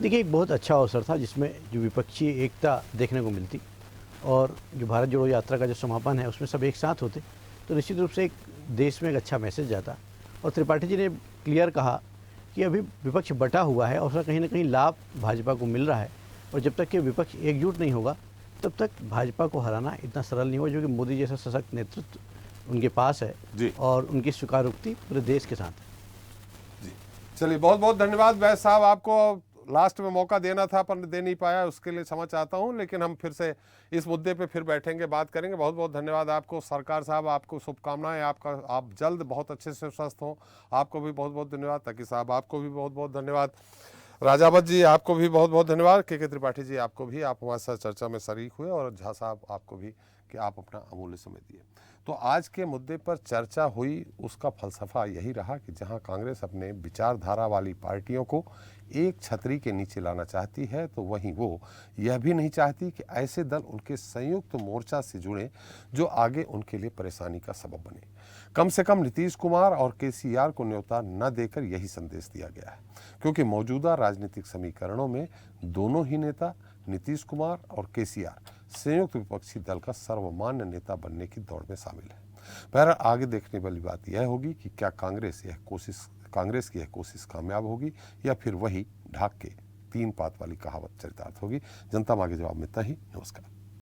देखिए, एक बहुत अच्छा अवसर था जिसमें जो विपक्षी एकता देखने को मिलती और जो भारत जोड़ो यात्रा का जो समापन है उसमें सब एक साथ होते तो निश्चित रूप से एक देश में एक अच्छा मैसेज जाता। और त्रिपाठी जी ने क्लियर कहा कि अभी विपक्ष बटा हुआ है और उसका कहीं ना कहीं लाभ भाजपा को मिल रहा है, और जब तक कि विपक्ष एकजुट नहीं होगा तब तक भाजपा को हराना इतना सरल नहीं होगा, जो कि मोदी जैसा सशक्त नेतृत्व उनके पास है जी। और उनकी स्वीकारोक्ति पूरे देश के साथ है। जी, चलिए बहुत बहुत धन्यवाद वैद्य साहब। आपको लास्ट में मौका देना था पर दे नहीं पाया, उसके लिए क्षमा चाहता हूं, लेकिन हम फिर से इस मुद्दे पे फिर बैठेंगे, बात करेंगे। बहुत बहुत धन्यवाद आपको। सरकार साहब आपको शुभकामनाएं, आप जल्द बहुत अच्छे से स्वस्थ हों। आपको भी बहुत बहुत धन्यवाद। तकी साहब आपको भी बहुत बहुत धन्यवाद। राजावत जी आपको भी बहुत बहुत धन्यवाद। के त्रिपाठी जी आपको भी, आप हमारे साथ चर्चा में शरीक हुए, और झा साहब आपको भी कि आप अपना अमूल्य समय दिए। तो आज के मुद्दे पर चर्चा हुई, उसका फलसफा यही रहा कि जहां कांग्रेस अपने विचारधारा वाली पार्टियों को एक छतरी के नीचे लाना चाहती है, तो वहीं वो यह भी नहीं चाहती कि ऐसे दल उनके संयुक्त मोर्चा से जुड़े जो आगे उनके लिए परेशानी का सबब बने। कम से कम नीतीश कुमार और केसीआर को न्योता न देकर यही संदेश दिया गया है, क्योंकि मौजूदा राजनीतिक समीकरणों में दोनों ही नेता नीतीश कुमार और केसीआर संयुक्त विपक्षी दल का सर्वमान्य नेता बनने की दौड़ में शामिल है। बहरहाल आगे देखने वाली बात यह होगी कि क्या कांग्रेस की यह कोशिश कामयाब होगी, या फिर वही ढाक के 3 पात वाली कहावत चरितार्थ होगी। जनता मांगे जवाब में इतना ही। नमस्कार।